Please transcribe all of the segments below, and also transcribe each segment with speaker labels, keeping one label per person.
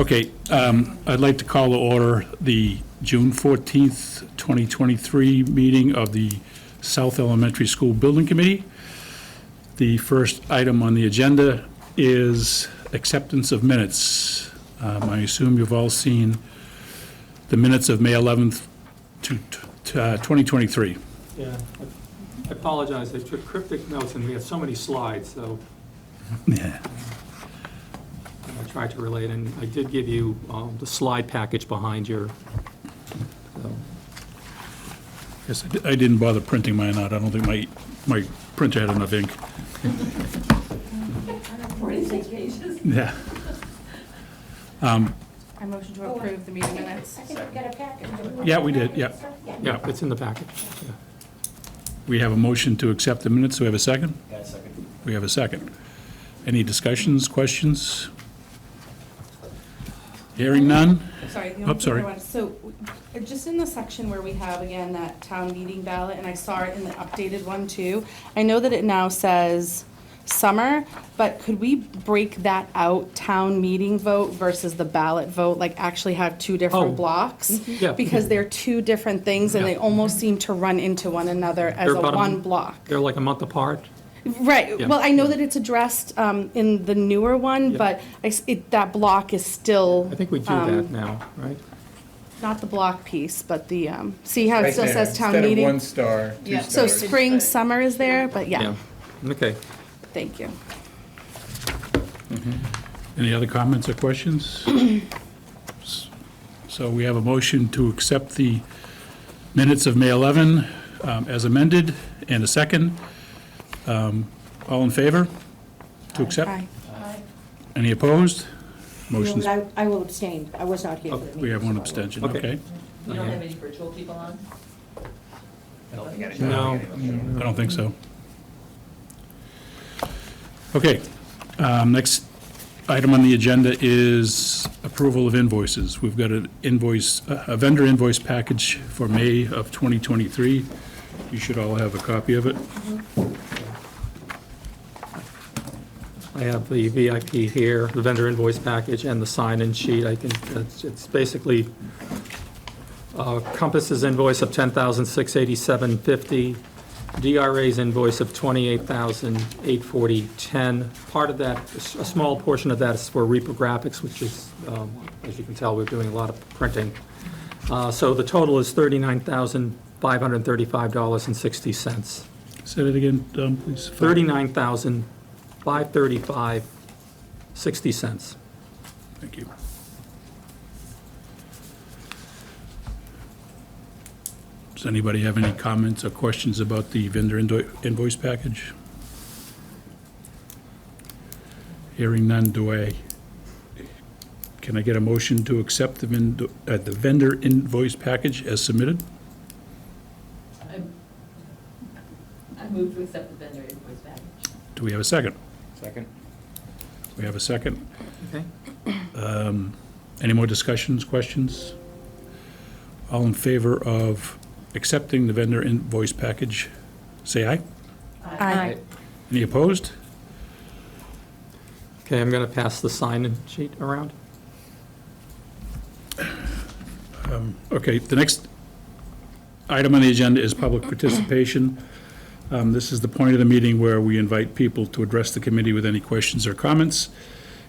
Speaker 1: Okay, I'd like to call to order the June 14th, 2023 meeting of the South Elementary School Building Committee. The first item on the agenda is acceptance of minutes. I assume you've all seen the minutes of May 11th, 2023.
Speaker 2: Yeah, I apologize, I took cryptic notes and we had so many slides, so
Speaker 1: Yeah.
Speaker 2: I tried to relate, and I did give you the slide package behind your, so.
Speaker 1: Yes, I didn't bother printing mine out. I don't think my printer had enough ink.
Speaker 3: 46 pages.
Speaker 1: Yeah.
Speaker 4: I motion to approve the meeting minutes.
Speaker 3: I think we got a package.
Speaker 1: Yeah, we did, yeah.
Speaker 2: Yeah, it's in the package. Yeah.
Speaker 1: We have a motion to accept the minutes. Do we have a second?
Speaker 5: Yeah, second.
Speaker 1: We have a second. Any discussions, questions? Hearing none?
Speaker 4: Sorry. the
Speaker 1: Oh,
Speaker 4: only
Speaker 1: sorry.
Speaker 4: thing I wanted- So, just in the section where we have, again, that town meeting ballot, and I saw it in the updated one too, I know that it now says summer, but could we break that out, town meeting vote versus the ballot vote, like actually have two
Speaker 2: Oh.
Speaker 4: different blocks?
Speaker 2: Yeah.
Speaker 4: Because they're two different things, and
Speaker 2: Yeah.
Speaker 4: they almost seem to run into one another as
Speaker 2: They're
Speaker 4: a
Speaker 2: about
Speaker 4: one block.
Speaker 2: They're like a month apart.
Speaker 4: Right,
Speaker 2: Yeah.
Speaker 4: well, I know that it's addressed in the newer one,
Speaker 2: Yeah.
Speaker 4: but that block is still.
Speaker 2: I think we do that now, right?
Speaker 4: Not the block piece, but the, see how it
Speaker 6: Right
Speaker 4: still
Speaker 6: there.
Speaker 4: says town
Speaker 6: Instead of
Speaker 4: meeting?
Speaker 6: one star, two
Speaker 4: Yeah, so
Speaker 6: stars.
Speaker 4: spring, summer is there, but yeah,
Speaker 2: Okay.
Speaker 4: thank you.
Speaker 1: Any other comments or questions? So we have a motion to accept the minutes of May 11 as amended, and a second. All in favor to accept?
Speaker 4: Aye.
Speaker 1: Any opposed? Motion's,
Speaker 3: I will abstain. I was not here for the meeting.
Speaker 1: we have one
Speaker 3: so I will-
Speaker 1: abstention,
Speaker 2: Okay.
Speaker 1: okay?
Speaker 7: You don't have any virtual people on?
Speaker 2: No,
Speaker 1: I don't think so. Okay, next item on the agenda is approval of invoices. We've got an invoice, a vendor invoice package for May of 2023. You should all have a copy of it.
Speaker 2: I have the VIP here, the vendor invoice package, and the sign-in sheet. It's basically Compass's invoice of $10,687.50, DRA's invoice of $28,840.10. Part of that, a small portion of that is for reprographics, which is, as you can tell, we're doing a lot of printing. So the total is $39,535.60.
Speaker 1: Say that again, please.
Speaker 2: $39,535.60.
Speaker 1: Thank you. Does anybody have any comments or questions about the vendor invoice package? Hearing none, can I get a motion to accept the vendor invoice package as submitted?
Speaker 7: I move to accept the vendor invoice package.
Speaker 1: Do we have a second?
Speaker 6: Second.
Speaker 1: We have a second.
Speaker 2: Okay.
Speaker 1: Any more discussions, questions? All in favor of accepting the vendor invoice package, say aye.
Speaker 4: Aye.
Speaker 1: Any opposed?
Speaker 2: Okay, I'm going to pass the sign-in sheet around.
Speaker 1: Okay, the next item on the agenda is public participation. This is the point of the meeting where we invite people to address the committee with any questions or comments.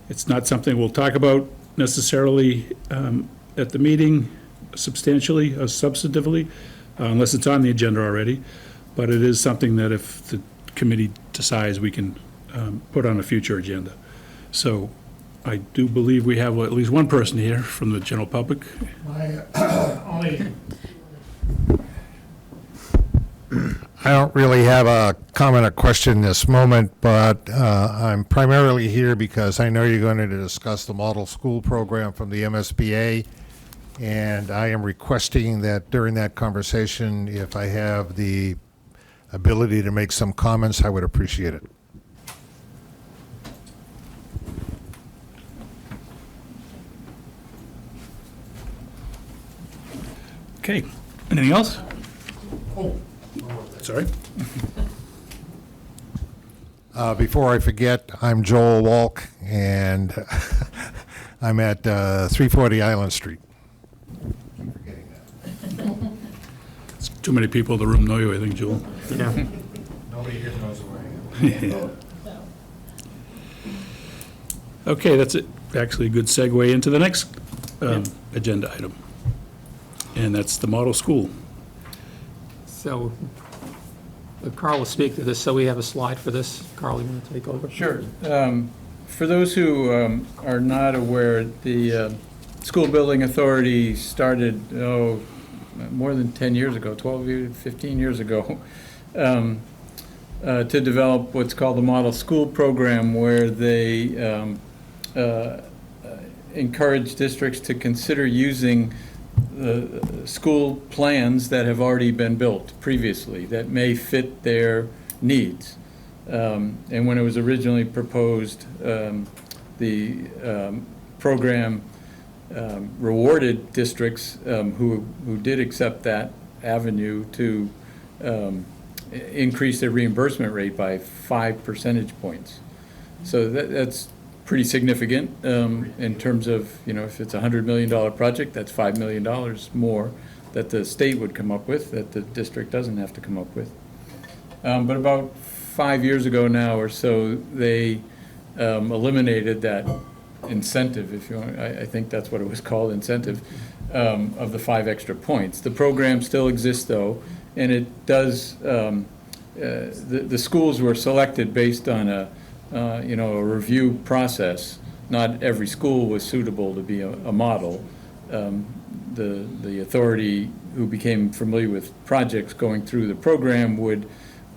Speaker 1: It's not something we'll talk about necessarily at the meeting substantially or substantively, unless it's on the agenda already, but it is something that if the committee decides, we can put on a future agenda. So I do believe we have at least one person here from the general public.
Speaker 8: I don't really have a comment or question this moment, but I'm primarily here because I know you're going to discuss the model school program from the MSBA, and I am requesting that during that conversation, if I have the ability to make some comments, I would appreciate it.
Speaker 1: Okay, anything else? Sorry?
Speaker 8: Before I forget, I'm Joel Walk, and I'm at 340 Island Street.
Speaker 1: Too many people in the room know you, I think, Jewel.
Speaker 2: Yeah.
Speaker 8: Nobody here knows where I am.
Speaker 1: Okay, that's it. Actually, a good segue into the next agenda item. And that's the model school.
Speaker 2: So Carl will speak to this, so we have a slide for this. Carl, you want to take over?
Speaker 5: Sure. For those who are not aware, the School Building Authority started, more than 10 years ago, 15 years ago, to develop what's called the Model School Program, where they encourage districts to consider using the school plans that have already been built previously that may fit their needs. And when it was originally proposed, the program rewarded districts who did accept that avenue to increase their reimbursement rate by 5 percentage points. So that's pretty significant in terms of, if it's a $100 million project, that's $5 million more that the state would come up with, that the district doesn't have to come up with. But about 5 years ago now or so, they eliminated that incentive, if you want, I think that's what it was called, incentive, of the 5 extra points. The program still exists, though, and it does, the schools were selected based on a review process. Not every school was suitable to be a model. The authority, who became familiar with projects going through the program, would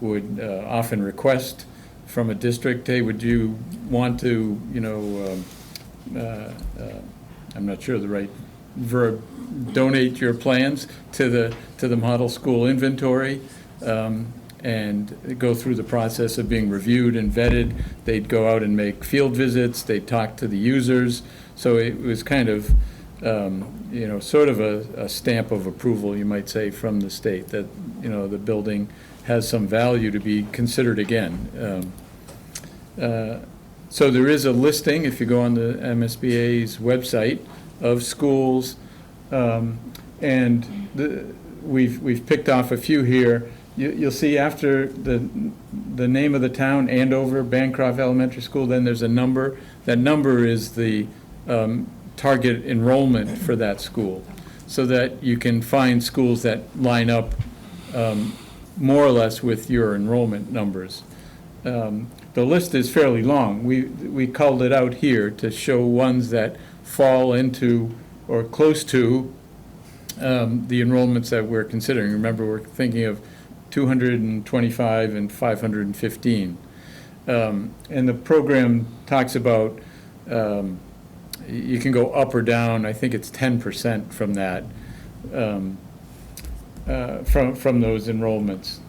Speaker 5: often request from a district, hey, would you want to, I'm not sure the right verb, donate your plans to the model school inventory, and go through the process of being reviewed and vetted. They'd go out and make field visits, they'd talk to the users. So it was kind of, sort of a stamp of approval, you might say, from the state that, the building has some value to be considered again. So there is a listing, if you go on the MSBA's website, of schools, and we've picked off a few here. You'll see after the name of the town, Andover, Bancroft Elementary School, then there's a number. That number is the target enrollment for that school, so that you can find schools that line up more or less with your enrollment numbers. The list is fairly long. We called it out here to show ones that fall into or close to the enrollments that we're considering. Remember, we're thinking of 225 and 515. And the program talks about, you can go up or down, I think it's 10% from that, from those enrollments.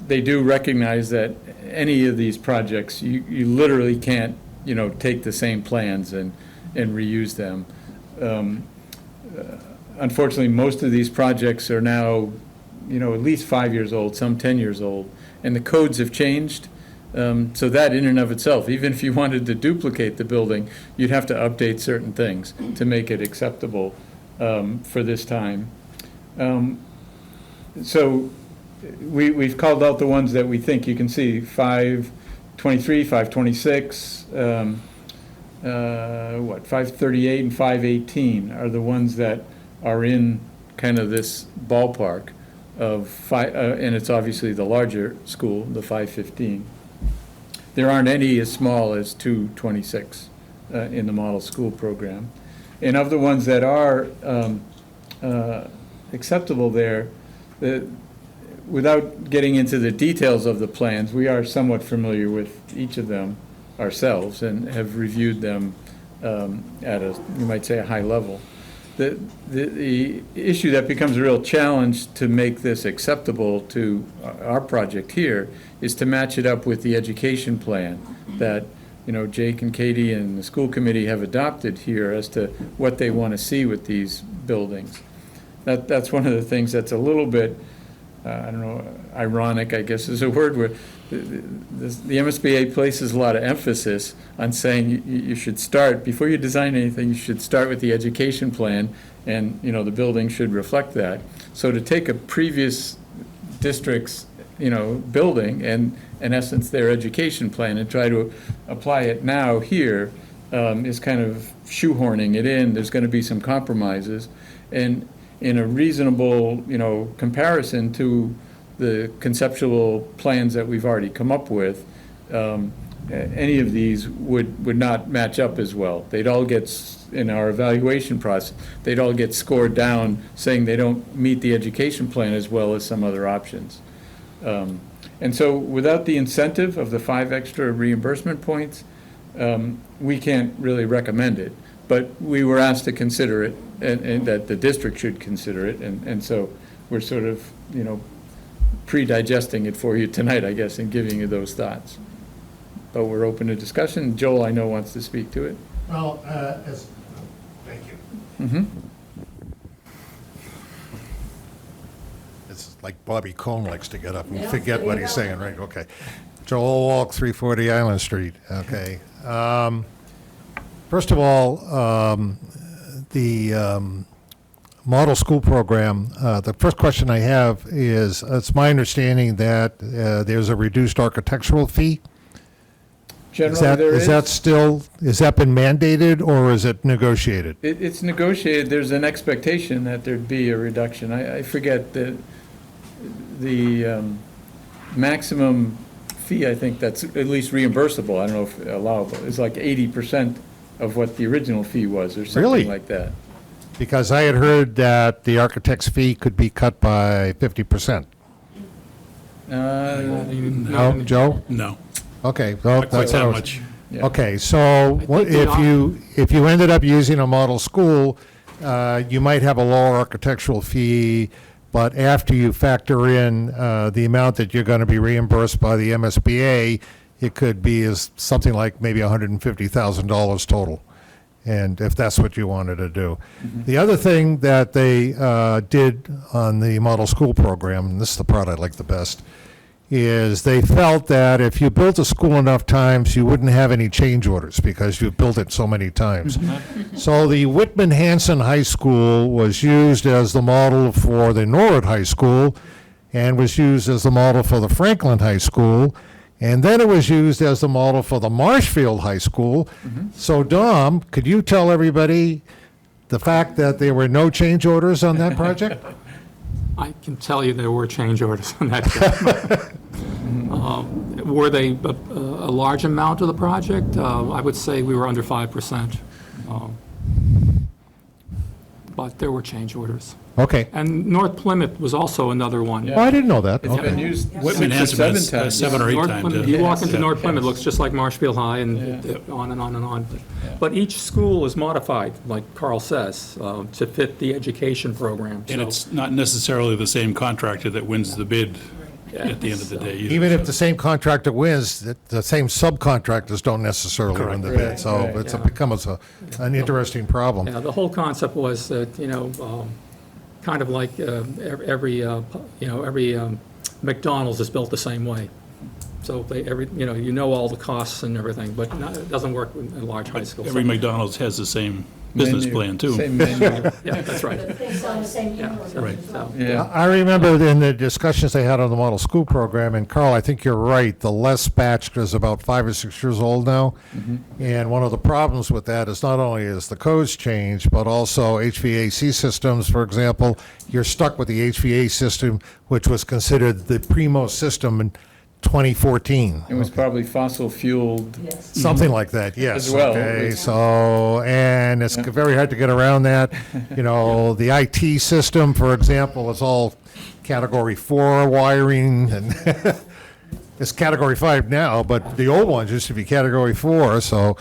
Speaker 5: They do recognize that any of these projects, you literally can't, take the same plans and reuse them. Unfortunately, most of these projects are now, at least 5 years old, some 10 years old, and the codes have changed. So that in and of itself, even if you wanted to duplicate the building, you'd have to update certain things to make it acceptable for this time. So we've called out the ones that we think. You can see 523, 526, 538 and 518 are the ones that are in kind of this ballpark of and it's obviously the larger school, the 515. There aren't any as small as 226 in the model school program. And of the ones that are acceptable there, without getting into the details of the plans, we are somewhat familiar with each of them ourselves and have reviewed them at a, you might say, a high level. The issue that becomes a real challenge to make this acceptable to our project here is to match it up with the education plan that, Jake and Katie and the school committee have adopted here as to what they want to see with these buildings. That's one of the things that's a little bit I don't know, ironic, I guess is a word, where the MSBA places a lot of emphasis on saying you should start, before you design anything, you should start with the education plan, and, you know, the building should reflect that. So to take a previous district's, you know, building and, in essence, their education plan and try to apply it now here is kind of shoehorning it in. There's going to be some compromises. And in a reasonable, you know, comparison to the conceptual plans that we've already come up with, any of these would not match up as well. They'd all get, in our evaluation process, they'd all get scored down, saying they don't meet the education plan as well as some other options. And so without the incentive of the 5 extra reimbursement points, we can't really recommend it. But we were asked to consider it, and that the district should consider it, and so we're sort of, you know, pre-digesting it for you tonight, I guess, and giving you those thoughts. But we're open to discussion. Joel, I know, wants to speak to it.
Speaker 8: Well, thank you.
Speaker 5: Mm-hmm.
Speaker 8: It's like Bobby Cohn likes to get up and forget what he's saying, right? Okay. Joel Walk, 340 Island Street, okay. First of all, the model school program, the first question I have is, it's my understanding that there's a reduced architectural fee.
Speaker 5: Generally, there is.
Speaker 8: Is that been mandated, or is it negotiated?
Speaker 5: It's negotiated. There's an expectation that there'd be a reduction. I forget the maximum fee, I think that's at least reimbursable, I don't know if allowable, is like 80% of what the original fee was, or
Speaker 8: Really?
Speaker 5: something like that.
Speaker 8: Because I had heard that the architect's fee could be cut by 50%. No, Joe?
Speaker 1: No,
Speaker 8: Okay, well,
Speaker 1: not quite
Speaker 8: that's what I
Speaker 1: that
Speaker 8: was.
Speaker 1: much.
Speaker 5: Yeah.
Speaker 8: Okay, so what-
Speaker 2: think
Speaker 8: if you ended up using a model school, you might have a lower architectural fee, but after you factor in the amount that you're going to be reimbursed by the MSBA, it could be as something like maybe $150,000 total, and if that's what you wanted to do. The other thing that they did on the model school program, and this is the part I like the best, is they felt that if you built a school enough times, you wouldn't have any change orders because you've built it so many times. So the Whitman-Hanson High School was used as the model for the Norwood High School, and was used as the model for the Franklin High School, and then it was used as the model for the Marshfield High School. So Dom, could you tell everybody the fact that there were no change orders on that project?
Speaker 2: I can tell you there were change orders on that job. Were they a large amount of the project? I would say we were under 5%. But there were change orders.
Speaker 8: Okay.
Speaker 2: And North Plymouth was also another one.
Speaker 8: Oh, I didn't know that.
Speaker 5: It's
Speaker 8: Okay.
Speaker 5: been used
Speaker 1: Whitman
Speaker 5: 6 or
Speaker 1: has
Speaker 5: 7 times.
Speaker 1: 7 or 8
Speaker 2: North
Speaker 1: times.
Speaker 2: Plymouth,
Speaker 1: yeah.
Speaker 2: you walk into
Speaker 1: Yeah.
Speaker 2: North Plymouth, it looks just like Marshfield High, and on and on and on. But each school is modified, like Carl says, to fit the education program.
Speaker 1: And
Speaker 2: So-
Speaker 1: it's not necessarily the same contractor that wins the bid at the end of the day either.
Speaker 8: Even if the same contractor wins, the same subcontractors don't necessarily win the bid.
Speaker 5: Correct.
Speaker 8: So
Speaker 5: Right.
Speaker 8: it becomes an interesting problem.
Speaker 2: Yeah, the whole concept was that, kind of like every McDonald's is built the same way. So you know all the costs and everything, but it doesn't work in large high schools.
Speaker 1: Every McDonald's has the same business
Speaker 5: Menu,
Speaker 1: plan, too.
Speaker 5: Same menu.
Speaker 2: Yeah, that's right.
Speaker 3: It's on the same
Speaker 2: Yeah,
Speaker 3: uniform
Speaker 2: so-
Speaker 1: Right.
Speaker 3: as well.
Speaker 5: Yeah.
Speaker 8: I remember in the discussions they had on the model school program, and Carl, I think you're right, the Les batch is about 5 or 6 years old now. And one of the problems with that is not only is the codes changed, but also HVAC systems, for example, you're stuck with the HVAC system, which was considered the primo system in 2014.
Speaker 5: It was probably fossil fueled.
Speaker 3: Yes.
Speaker 8: Something like that, yes.
Speaker 5: As well.
Speaker 8: Okay, so, and it's very hard to get around that. The IT system, for example, is all Category 4 wiring, and it's Category 5 now, but the old ones used to be Category 4, so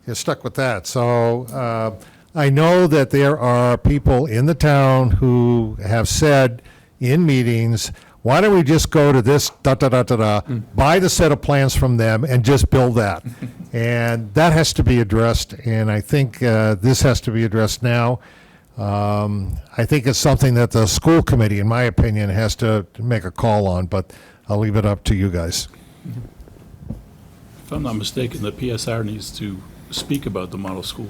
Speaker 8: you're stuck with that. So I know that there are people in the town who have said in meetings, why don't we just go to this, buy the set of plans from them and just build that? And that has to be addressed, and I think this has to be addressed now. I think it's something that the school committee, in my opinion, has to make a call on, but I'll leave it up to you guys.
Speaker 1: If I'm not mistaken, the PSR needs to speak about the model school.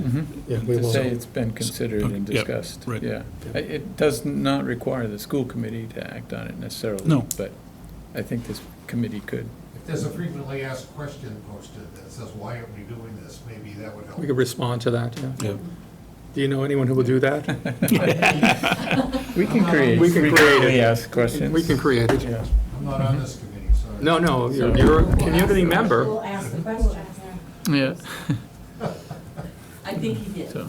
Speaker 2: Yeah, we
Speaker 5: To
Speaker 2: will.
Speaker 5: say it's been considered and
Speaker 1: Okay, yep,
Speaker 5: discussed.
Speaker 1: right.
Speaker 5: Yeah. It does not require the school committee to act on it necessarily.
Speaker 1: No.
Speaker 5: But I think this committee could.
Speaker 8: If there's a frequently asked question posted that says, why aren't we doing this, maybe that would help.
Speaker 2: We could respond to that, yeah.
Speaker 1: Yeah.
Speaker 2: Do you know anyone who will do that?
Speaker 5: We can create
Speaker 2: We can create it.
Speaker 5: frequently asked questions.
Speaker 2: We can create it.
Speaker 5: Yeah.
Speaker 8: I'm not on this committee, sorry.
Speaker 2: No, you're a community member.
Speaker 3: We'll ask the question.
Speaker 5: Yeah,
Speaker 7: I think he did.
Speaker 5: so,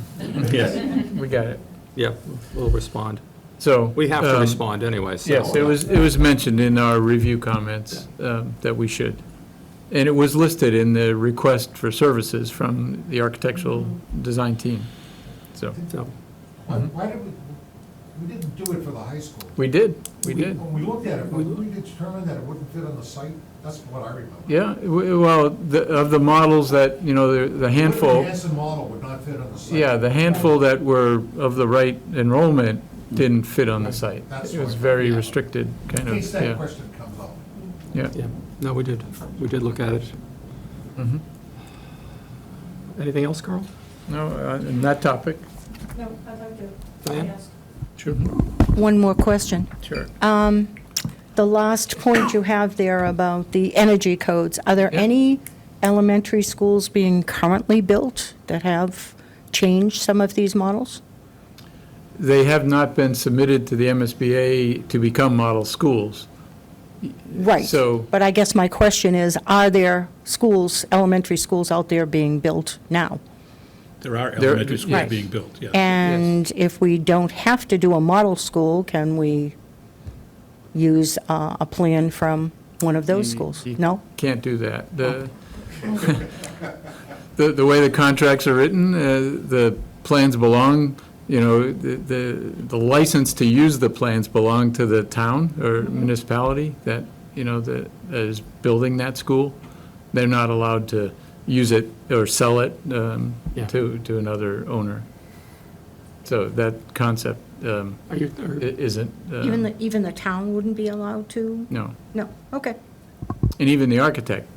Speaker 5: yes, we got it.
Speaker 2: Yeah, we'll respond.
Speaker 5: So.
Speaker 2: We have to
Speaker 5: um,
Speaker 2: respond anyway, so.
Speaker 5: Yes, it was mentioned in our review comments that we should. And it was listed in the request for services from the architectural design team. So,
Speaker 2: So,
Speaker 8: Why did we didn't do it for the high school?
Speaker 5: we did.
Speaker 8: When we looked at it, we determined that it wouldn't fit on the site? That's what I remember.
Speaker 5: Yeah, well, of the models that, the handful,
Speaker 8: The Hanson model would not fit on the site.
Speaker 5: yeah, the handful that were of the right enrollment didn't fit on the site.
Speaker 8: That's
Speaker 5: It was
Speaker 8: right.
Speaker 5: very
Speaker 8: Yeah.
Speaker 5: restricted, kind
Speaker 8: In
Speaker 5: of,
Speaker 8: case that
Speaker 5: yeah.
Speaker 8: question comes up.
Speaker 5: Yeah.
Speaker 2: yeah, no, we did. We did look at it.
Speaker 5: Mhm.
Speaker 2: Anything else, Carl?
Speaker 5: No, on that topic,
Speaker 3: No, I'd like to
Speaker 2: Diane?
Speaker 3: ask.
Speaker 5: sure,
Speaker 3: One more question.
Speaker 5: sure.
Speaker 3: The last point you have there about the energy codes, are there
Speaker 5: Yeah.
Speaker 3: any elementary schools being currently built that have changed some of these models?
Speaker 5: They have not been submitted to the MSBA to become model schools.
Speaker 3: Right.
Speaker 5: So-
Speaker 3: But I guess my question is, are there schools, elementary schools out there being built now?
Speaker 1: There are
Speaker 5: There-
Speaker 1: elementary schools
Speaker 3: Right.
Speaker 1: being built, yeah.
Speaker 3: And if we don't have to do a model school, can we use a plan from one of those schools?
Speaker 5: You
Speaker 3: No?
Speaker 5: Can't do that. The way the contracts are written, the plans belong, the license to use the plans belong to the town or municipality that is building that school. They're not allowed to use it or sell it
Speaker 2: Yeah.
Speaker 5: to another owner. So that concept
Speaker 2: Are you,
Speaker 5: isn't,
Speaker 3: Even the town wouldn't be allowed to?
Speaker 5: no.
Speaker 3: No, okay.
Speaker 5: And even the architect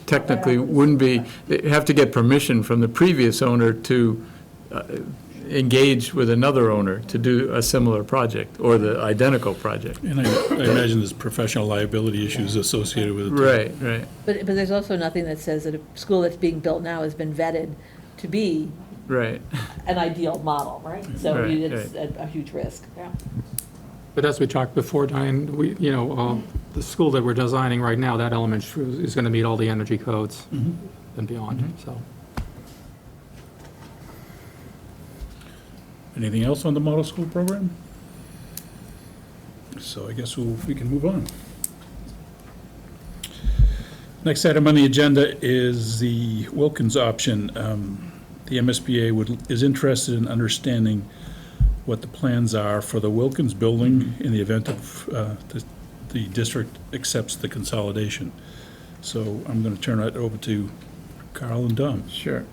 Speaker 5: technically wouldn't be, they have to get permission from the previous owner to engage with another owner to do a similar project or the identical project.
Speaker 1: And I imagine there's professional liability issues associated with it. too.
Speaker 5: Right, right.
Speaker 7: But there's also nothing that says that a school that's being built now has been vetted to be
Speaker 5: Right.
Speaker 7: an ideal model, right? So
Speaker 5: Right,
Speaker 7: it's a huge risk. Yeah.
Speaker 2: but as we talked before, Diane, the school that we're designing right now, that elementary is going to meet all the energy codes and beyond, so.
Speaker 1: Anything else on the model school program? So I guess we can move on. Next item on the agenda is the Wilkins option. The MSBA is interested in understanding what the plans are for the Wilkins building in the event of the district accepts the consolidation. So I'm going to turn it over to Carl and Dom.
Speaker 5: Sure.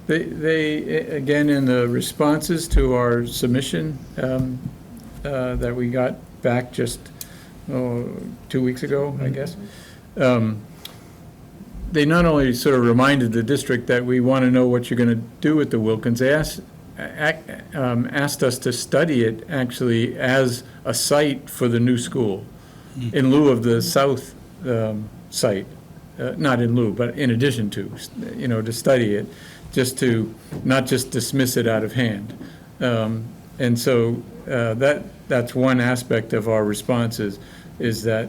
Speaker 5: They, again, in the responses to our submission that we got back just 2 weeks ago, I guess, they not only sort of reminded the district that we want to know what you're going to do with the Wilkins, they asked us to study it actually as a site for the new school in lieu of the south site. Not in lieu, but in addition to study it, just to not just dismiss it out of hand. And so that's one aspect of our responses, is that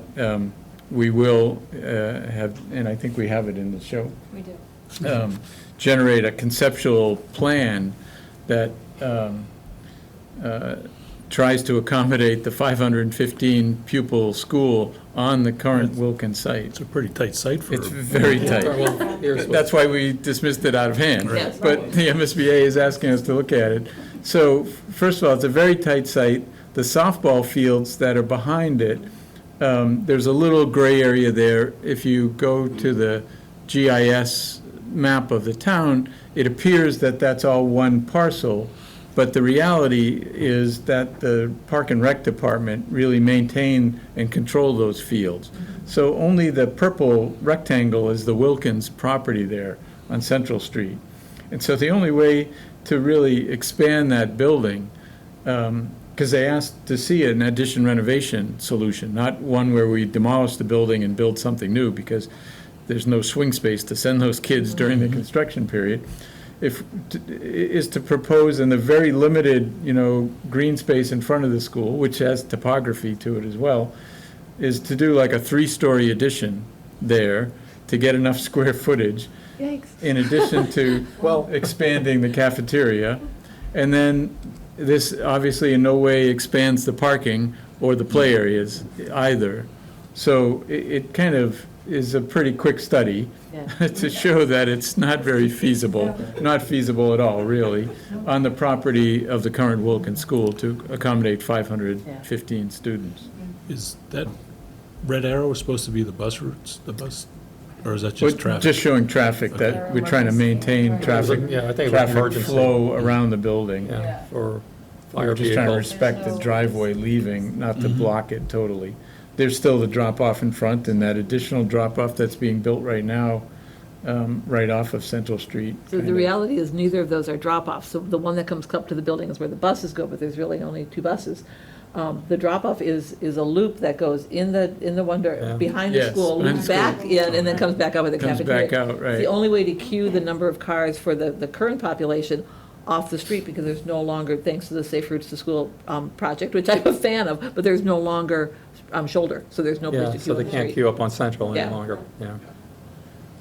Speaker 5: we will have, and I think we have it in the show.
Speaker 3: We do.
Speaker 5: Generate a conceptual plan that tries to accommodate the 515 pupil school on the current Wilkins site.
Speaker 1: It's a pretty tight site for.
Speaker 5: It's very tight.
Speaker 2: Well, here's what-
Speaker 5: That's why we dismissed it out of hand.
Speaker 7: Yes.
Speaker 5: But the MSBA is asking us to look at it. So, first of all, it's a very tight site. The softball fields that are behind it, there's a little gray area there. If you go to the GIS map of the town, it appears that that's all one parcel, But the reality is that the Park and Rec Department really maintain and control those fields. So only the purple rectangle is the Wilkins property there on Central Street. And so the only way to really expand that building, because they asked to see an addition renovation solution, not one where we demolish the building and build something new, because there's no swing space to send those kids during the construction period, is to propose in the very limited, green space in front of the school, which has topography to it as well, is to do like a 3-story addition there to get enough square footage.
Speaker 7: Yikes.
Speaker 5: In addition to, expanding the cafeteria. And then this obviously in no way expands the parking or the play areas either. So it kind of is a pretty quick study
Speaker 7: Yeah.
Speaker 5: to show that it's not very feasible, not feasible at all, really, on the property of the current Wilkins School to accommodate 515 students.
Speaker 1: Is that red arrow supposed to be the bus routes, or is that
Speaker 5: Well,
Speaker 1: just traffic?
Speaker 5: just showing traffic, that we're trying to maintain traffic,
Speaker 2: Yeah, I think about
Speaker 5: traffic
Speaker 2: emergency.
Speaker 5: flow around the building.
Speaker 2: Yeah, for fire
Speaker 5: We're just trying to
Speaker 2: vehicles.
Speaker 5: respect the driveway leaving, not to block it totally. There's still the drop-off in front, and that additional drop-off that's being built right now, right off of Central Street.
Speaker 7: So the reality is neither of those are drop-offs. So the one that comes up to the building is where the buses go, but there's really only 2 buses. The drop-off is a loop that goes in the one behind the
Speaker 5: Yes,
Speaker 7: school,
Speaker 5: behind
Speaker 7: loops
Speaker 5: the school.
Speaker 7: back in, and then comes back out with the
Speaker 5: Comes
Speaker 7: cafeteria.
Speaker 5: back out,
Speaker 7: It's
Speaker 5: right.
Speaker 7: the only way to queue the number of cars for the current population off the street, because there's no longer, thanks to the Safe Routes to School project, which I'm a fan of, but there's no longer shoulder, so there's no place
Speaker 2: Yeah,
Speaker 7: to
Speaker 2: so
Speaker 7: queue
Speaker 2: they
Speaker 7: on the
Speaker 2: can't
Speaker 7: street.
Speaker 2: queue up on Central
Speaker 7: Yeah.
Speaker 2: any longer, yeah.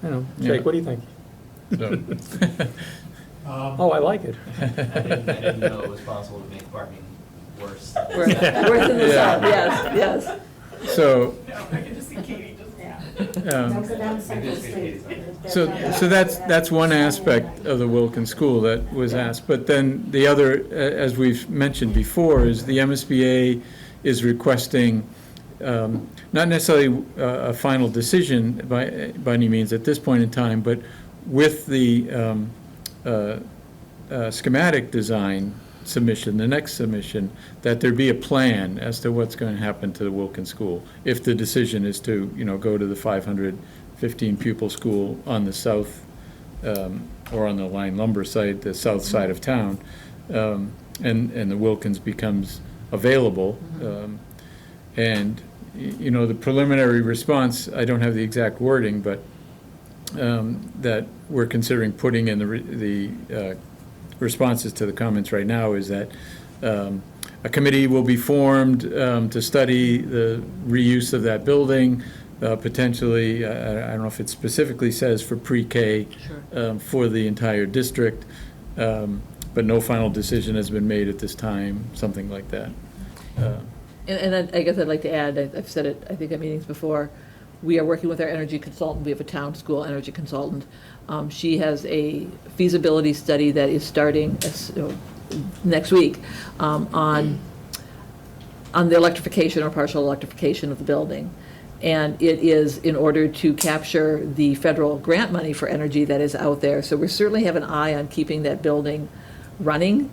Speaker 2: I know.
Speaker 5: Yeah.
Speaker 2: Jake, what do you think?
Speaker 5: So,
Speaker 2: Oh, I like it.
Speaker 6: I didn't know it was possible to make parking worse.
Speaker 7: Worse worse in the
Speaker 5: Yeah.
Speaker 7: south, yes.
Speaker 5: So, so that's one aspect of the Wilkins School that was asked. But then the other, as we've mentioned before, is the MSBA is requesting, not necessarily a final decision by any means at this point in time, but with the schematic design submission, the next submission, that there be a plan as to what's going to happen to the Wilkins School if the decision is to, go to the 515 pupil school on the south, or on the Line Lumber site, the south side of town, and the Wilkins becomes available. And, the preliminary response, I don't have the exact wording, but that we're considering putting in the responses to the comments right now is that a committee will be formed to study the reuse of that building, potentially, I don't know if it specifically says for pre-K, for the entire district, but no final decision has been made at this time, something like that.
Speaker 7: And I guess I'd like to add, I've said it, I think at meetings before, we are working with our energy consultant. We have a town school energy consultant. She has a feasibility study that is starting next week on the electrification or partial electrification of the building. And it is in order to capture the federal grant money for energy that is out there. So we certainly have an eye on keeping that building running,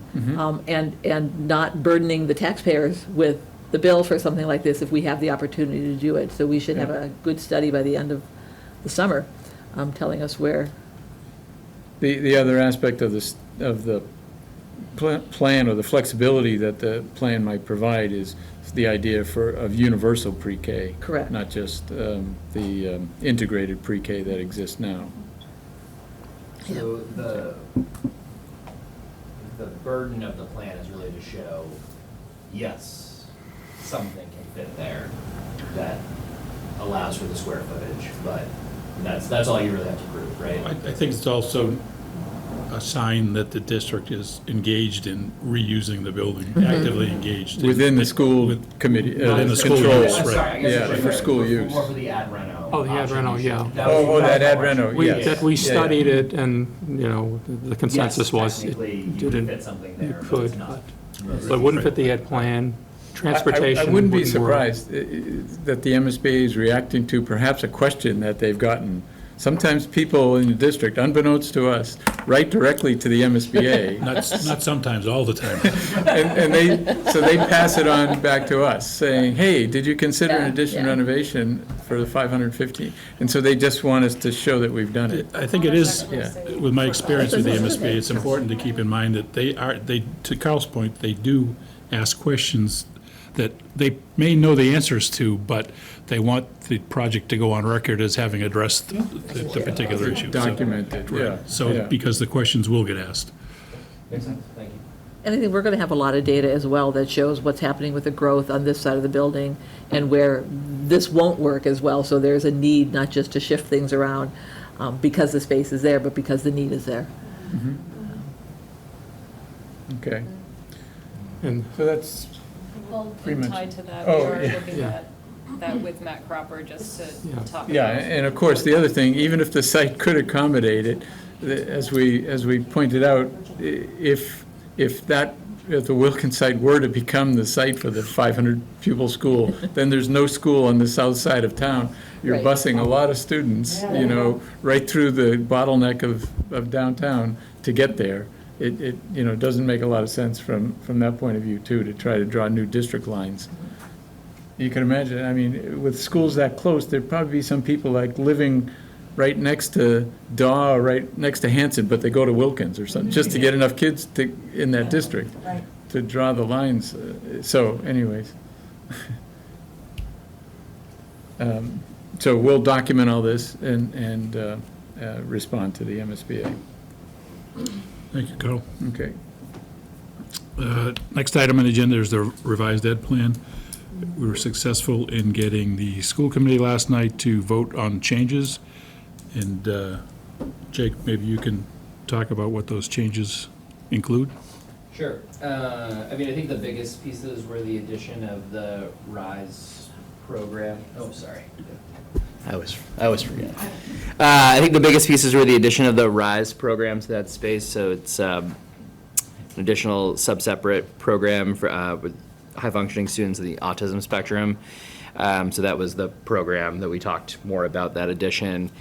Speaker 7: and not burdening the taxpayers with the bill for something like this if we have the opportunity to do it. So we should have a good study by the end of the summer, telling us where.
Speaker 5: The other aspect of this, of the plan, or the flexibility that the plan might provide, is the idea of universal pre-K.
Speaker 7: Correct.
Speaker 5: Not just the integrated pre-K that exists now.
Speaker 6: So the burden of the plan is really to show, yes, something can fit there that allows for the square footage, but that's all you really have to prove, right?
Speaker 1: I think it's also a sign that the district is engaged in reusing the building, actively engaged.
Speaker 5: Within the school committee,
Speaker 1: Within the school
Speaker 5: control.
Speaker 1: use,
Speaker 6: I'm sorry, I guess
Speaker 5: Yeah,
Speaker 6: it's
Speaker 5: for school
Speaker 6: more
Speaker 5: use.
Speaker 6: for the ad reno.
Speaker 2: Oh, the ad
Speaker 6: option.
Speaker 2: reno, yeah.
Speaker 5: Oh, that ad reno, yes.
Speaker 2: That we
Speaker 5: Yeah, yeah.
Speaker 2: studied it, and, the consensus
Speaker 6: Yes,
Speaker 2: was it
Speaker 6: technically, you could
Speaker 2: didn't,
Speaker 6: fit something
Speaker 2: you
Speaker 6: there, but
Speaker 2: could,
Speaker 6: it's not.
Speaker 2: but it wouldn't fit the ed plan. Transportation
Speaker 5: I wouldn't be
Speaker 2: work.
Speaker 5: surprised that the MSBA is reacting to perhaps a question that they've gotten sometimes people in the district, unbeknownst to us, write directly to the MSBA.
Speaker 1: Not sometimes, all the time.
Speaker 5: And they pass it on back to us, saying, hey, did you consider an
Speaker 7: Yeah,
Speaker 5: addition
Speaker 7: yeah.
Speaker 5: renovation for the 550? And so they just want us to show that we've done it.
Speaker 1: I think it is,
Speaker 5: Yeah.
Speaker 1: with my experience with the MSBA, it's important to keep in mind that to Carl's point, they do ask questions that they may know the answers to, but they want the project to go on record as having addressed the particular issue. So-
Speaker 5: Documented, yeah.
Speaker 1: So,
Speaker 5: yeah.
Speaker 1: because the questions will get asked.
Speaker 6: Makes sense, thank you.
Speaker 7: And I think we're going to have a lot of data as well that shows what's happening with the growth on this side of the building and where this won't work as well. So there's a need not just to shift things around because the space is there, but because the need is there.
Speaker 5: Okay.
Speaker 2: And
Speaker 5: So that's,
Speaker 9: Well,
Speaker 5: Pretty
Speaker 9: and
Speaker 5: much.
Speaker 9: tied to that,
Speaker 5: Oh,
Speaker 9: we are
Speaker 5: yeah.
Speaker 9: looking
Speaker 2: Yeah.
Speaker 9: at that with Matt Cropper, just to
Speaker 2: Yeah.
Speaker 9: talk about.
Speaker 5: yeah, and of course, the other thing, even if the site could accommodate it, as we pointed out, if the Wilkins site were to become the site for the 500 pupil school, then there's no school on the south side of town. You're
Speaker 7: Right.
Speaker 5: busing a lot of students, right through the bottleneck of downtown to get there. It doesn't make a lot of sense from that point of view, too, to try to draw new district lines. You can imagine, I mean, with schools that close, there'd probably be some people like living right next to Daw, right next to Hanson, but they go to Wilkins or something, just to get enough kids in that district to draw the lines. So anyways. So we'll document all this and respond to the MSBA.
Speaker 1: Thank you, Carl.
Speaker 5: Okay.
Speaker 1: Next item on the agenda is the revised ed plan. We were successful in getting the school committee last night to vote on changes. And Jake, maybe you can talk about what those changes include?
Speaker 6: Sure. I mean, I think the biggest pieces were the addition of the RISE program. Oh, sorry. I always forget. I think the biggest pieces were the addition of the RISE program to that space. So it's an additional sub-separate program for with high-functioning students of the autism spectrum. So that was the program that we talked more about, that addition.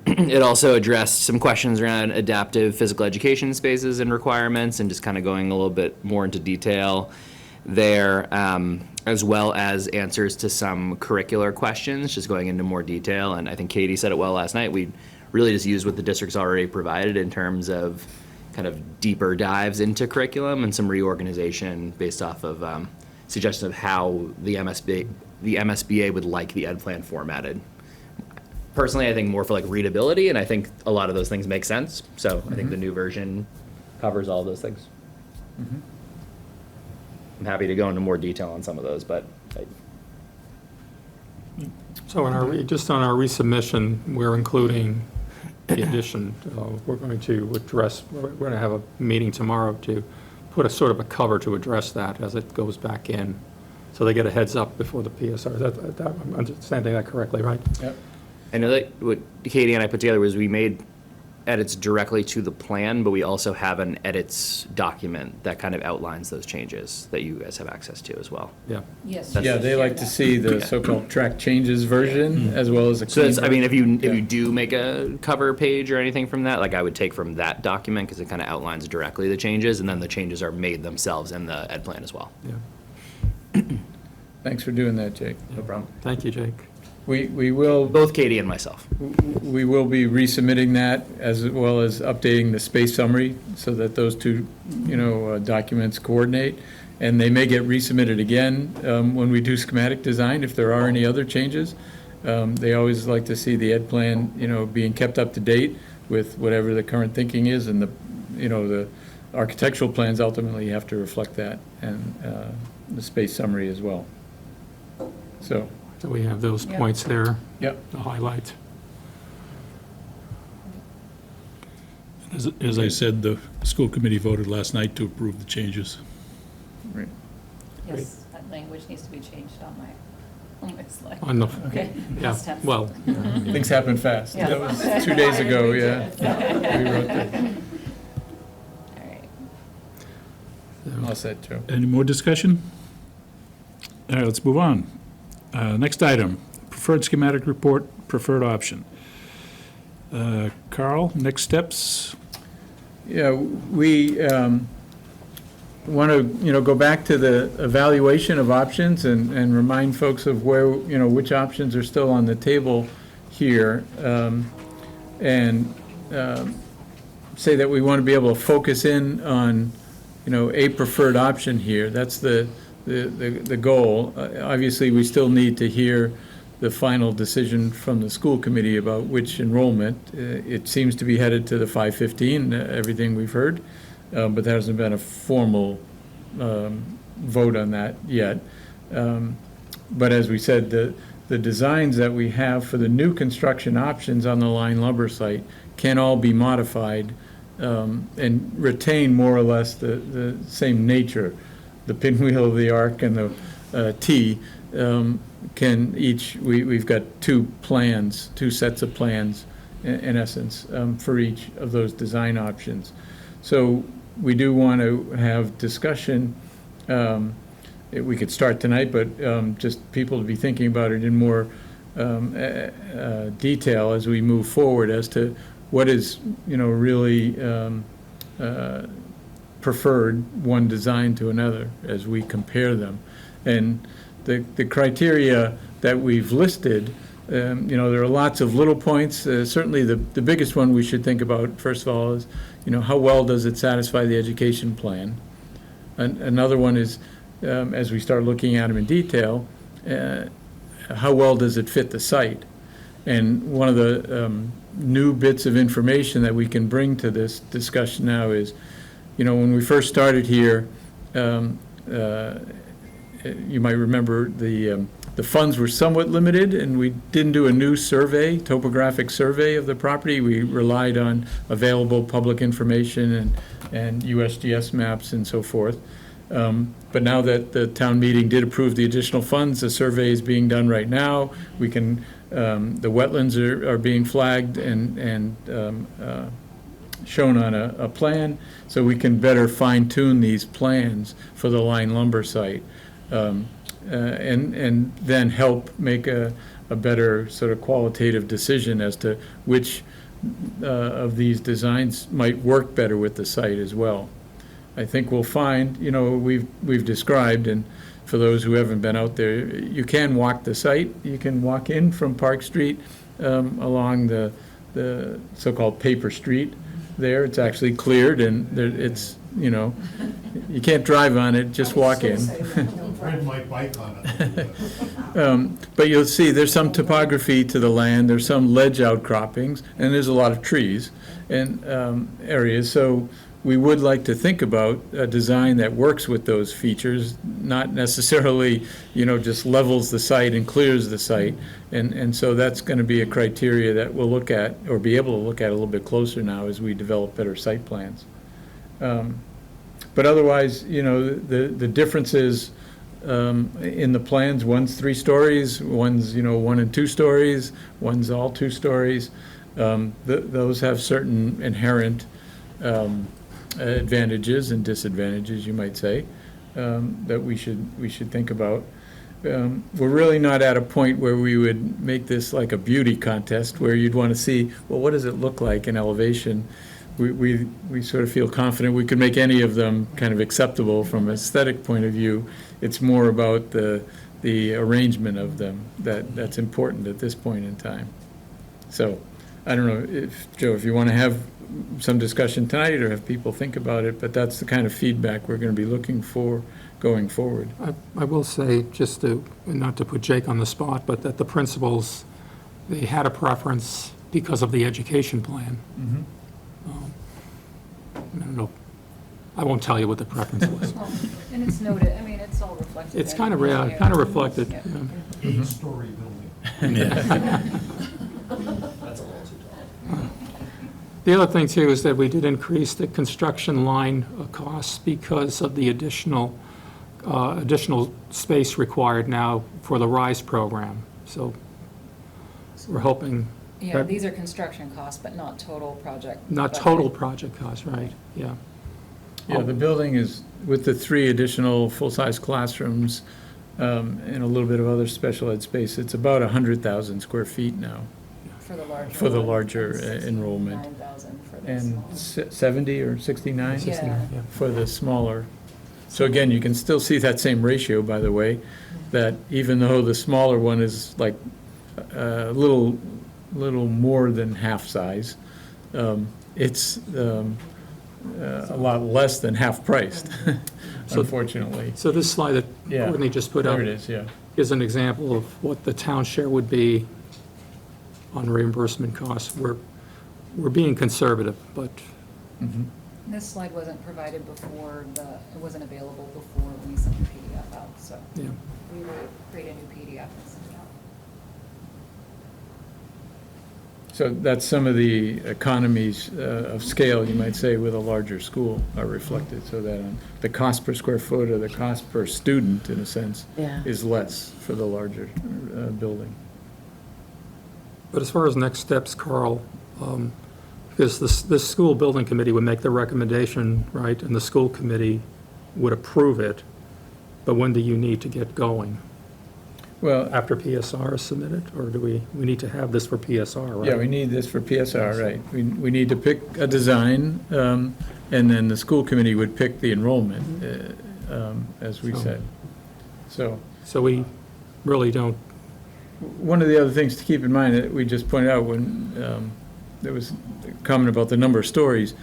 Speaker 6: It also addressed some questions around adaptive physical education spaces and requirements, and just kind of going a little bit more into detail there, as well as answers to some curricular questions, just going into more detail. And I think Katie said it well last night. We really just used what the district's already provided in terms of kind of deeper dives into curriculum and some reorganization based off of suggestions of how the MSBA would like the ed plan formatted. Personally, I think more for like readability, and I think a lot of those things make sense. So I think the new version covers all those things. I'm happy to go into more detail on some of those, but
Speaker 2: so just on our resubmission, we're including the addition. We're going to address, we're going to have a meeting tomorrow to put a sort of a cover to address that as it goes back in. So they get a heads up before the PSR. I'm understanding that correctly, right?
Speaker 5: Yep.
Speaker 6: I know that what Katie and I put together was we made edits directly to the plan, but we also have an edits document that kind of outlines those changes that you guys have access to as well.
Speaker 2: Yeah.
Speaker 9: Yes.
Speaker 5: Yeah, they like to see the
Speaker 6: Yeah.
Speaker 5: so-called track changes version as well as a.
Speaker 6: So it's, I mean, if you
Speaker 5: Yeah.
Speaker 6: do make a cover page or anything from that, like I would take from that document because it kind of outlines directly the changes, and then the changes are made themselves in the ed plan as well.
Speaker 2: Yeah.
Speaker 5: Thanks for doing that, Jake.
Speaker 6: No problem.
Speaker 2: Thank you, Jake.
Speaker 5: We will
Speaker 6: Both Katie and myself.
Speaker 5: We will be resubmitting that as well as updating the space summary so that those two, documents coordinate. And they may get resubmitted again when we do schematic design, if there are any other changes. They always like to see the ed plan, being kept up to date with whatever the current thinking is, and the architectural plans ultimately have to reflect that, and the space summary as well. So,
Speaker 2: So we have those points there
Speaker 5: yep.
Speaker 2: to highlight.
Speaker 1: As I said, the school committee voted last night to approve the changes.
Speaker 5: Right.
Speaker 9: Yes, that language needs to be changed on my slide.
Speaker 2: On the,
Speaker 9: Okay.
Speaker 2: yeah,
Speaker 9: Past tense.
Speaker 2: well,
Speaker 5: Things happen fast.
Speaker 9: Yeah.
Speaker 5: That was 2 days ago, yeah. We wrote that.
Speaker 9: All right.
Speaker 5: All set, Joe.
Speaker 1: Any more discussion? All right, let's move on. Next item, preferred schematic report, preferred option. Carl, next steps?
Speaker 5: Yeah, we want to, go back to the evaluation of options and remind folks of where, which options are still on the table here. And say that we want to be able to focus in on, a preferred option here. That's the goal. Obviously, we still need to hear the final decision from the school committee about which enrollment. It seems to be headed to the 515, everything we've heard, but there hasn't been a formal vote on that yet. But as we said, the designs that we have for the new construction options on the Line Lumber site can all be modified and retain more or less the same nature. The pinwheel of the arc and the T can each, we've got two sets of plans in essence for each of those design options. So we do want to have discussion. We could start tonight, but just people to be thinking about it in more detail as we move forward as to what is, really preferred one design to another as we compare them. And the criteria that we've listed, there are lots of little points. Certainly the biggest one we should think about, first of all, is, how well does it satisfy the education plan? Another one is, as we start looking at them in detail, how well does it fit the site? And one of the new bits of information that we can bring to this discussion now is, when we first started here, you might remember the funds were somewhat limited, and we didn't do a new survey, topographic survey of the property. We relied on available public information and USGS maps and so forth. But now that the town meeting did approve the additional funds, the survey is being done right now. We can, the wetlands are being flagged and shown on a plan, so we can better fine-tune these plans for the Line Lumber site. And then help make a better sort of qualitative decision as to which of these designs might work better with the site as well. I think we'll find, we've described, and for those who haven't been out there, you can walk the site. You can walk in from Park Street along the so-called paper street there. It's actually cleared, and it's, you can't drive on it, just walk in.
Speaker 8: Ride my bike on it.
Speaker 5: But you'll see there's some topography to the land, there's some ledge outcroppings, and there's a lot of trees and areas. So we would like to think about a design that works with those features, not necessarily, just levels the site and clears the site. And so that's going to be a criteria that we'll look at, or be able to look at a little bit closer now as we develop better site plans. But otherwise, the differences in the plans, one's 3 stories, one's, 1 and 2 stories, one's all 2 stories. Those have certain inherent advantages and disadvantages, you might say, that we should think about. We're really not at a point where we would make this like a beauty contest where you'd want to see, well, what does it look like in elevation? We sort of feel confident we could make any of them kind of acceptable from an aesthetic point of view. It's more about the arrangement of them that's important at this point in time. So I don't know if, Joe, if you want to have some discussion tonight or have people think about it, but that's the kind of feedback we're going to be looking for going forward.
Speaker 2: I will say, just to, not to put Jake on the spot, but that the principals, they had a preference because of the education plan.
Speaker 5: Mm-hmm.
Speaker 2: I don't know, I won't tell you what the preference was.
Speaker 9: Well, and it's noted, it's all reflected.
Speaker 2: It's kind of reflected.
Speaker 9: Yeah.
Speaker 2: Yeah.
Speaker 8: 8-story building.
Speaker 6: That's a little too tall.
Speaker 2: The other thing, too, is that we did increase the construction line costs because of the additional space required now for the RISE program. So we're hoping.
Speaker 9: Yeah, these are construction costs, but not total project.
Speaker 2: Not total project costs, right, yeah.
Speaker 5: Yeah, the building is, with the 3 additional full-size classrooms and a little bit of other special ed space, it's about 100,000 square feet now.
Speaker 9: For the larger.
Speaker 5: For the
Speaker 9: one,
Speaker 5: larger,
Speaker 9: and
Speaker 5: enrollment.
Speaker 9: 69,000 for the
Speaker 5: And
Speaker 9: small.
Speaker 5: 70 or 69?
Speaker 9: Yeah.
Speaker 5: For the smaller. So again, you can still see that same ratio, by the way, that even though the smaller one is like a little more than half size, it's a lot less than half priced, unfortunately.
Speaker 2: So this slide that
Speaker 5: Yeah.
Speaker 2: Courtney just put up
Speaker 5: There it is, yeah.
Speaker 2: is an example of what the town share would be on reimbursement costs. We're being conservative, but
Speaker 9: This slide wasn't provided before it wasn't available before we sent the PDF out, so
Speaker 2: yeah.
Speaker 9: we will create a new PDF and send it out.
Speaker 5: So that's some of the economies of scale, you might say, with a larger school are reflected, so that the cost per square foot or the cost per student, in a sense,
Speaker 3: Yeah.
Speaker 5: is less for the larger building.
Speaker 2: But as far as next steps, Carl, because this school building committee would make the recommendation, right, and the school committee would approve it, but when do you need to get going?
Speaker 5: Well,
Speaker 2: After PSR is submitted, or do we need to have this for PSR, right?
Speaker 5: yeah, we need this for PSR, right. We need to pick a design, and then the school committee would pick the enrollment, as we said. So,
Speaker 2: So we really don't,
Speaker 5: one of the other things to keep in mind that we just pointed out when there was a comment about the number of stories,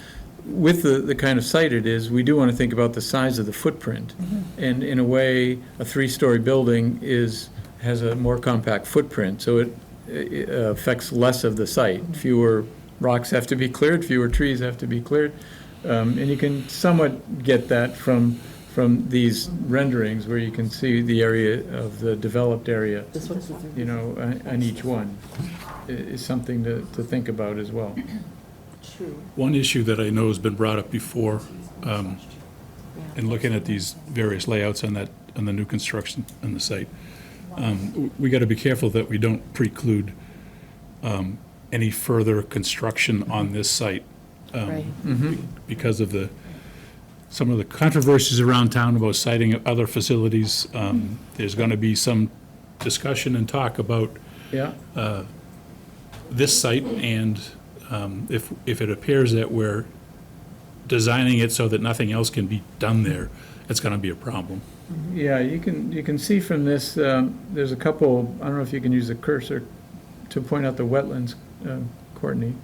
Speaker 5: with the kind of site it is, we do want to think about the size of the footprint. And in a way, a three-story building has a more compact footprint, so it affects less of the site. Fewer rocks have to be cleared, fewer trees have to be cleared. And you can somewhat get that from these renderings where you can see the area of the developed area,
Speaker 7: This one's the
Speaker 5: you know, on each one, is something to think about as well.
Speaker 1: One issue that I know has been brought up before, in looking at these various layouts on the new construction on the site, we got to be careful that we don't preclude any further construction on this site.
Speaker 3: Right.
Speaker 1: Because of some of the controversies around town about siting other facilities. There's going to be some discussion and talk about
Speaker 5: Yeah,
Speaker 1: this site, and if it appears that we're designing it so that nothing else can be done there, it's going to be a problem.
Speaker 5: yeah, you can see from this, there's a couple, I don't know if you can use the cursor to point out the wetlands, Courtney.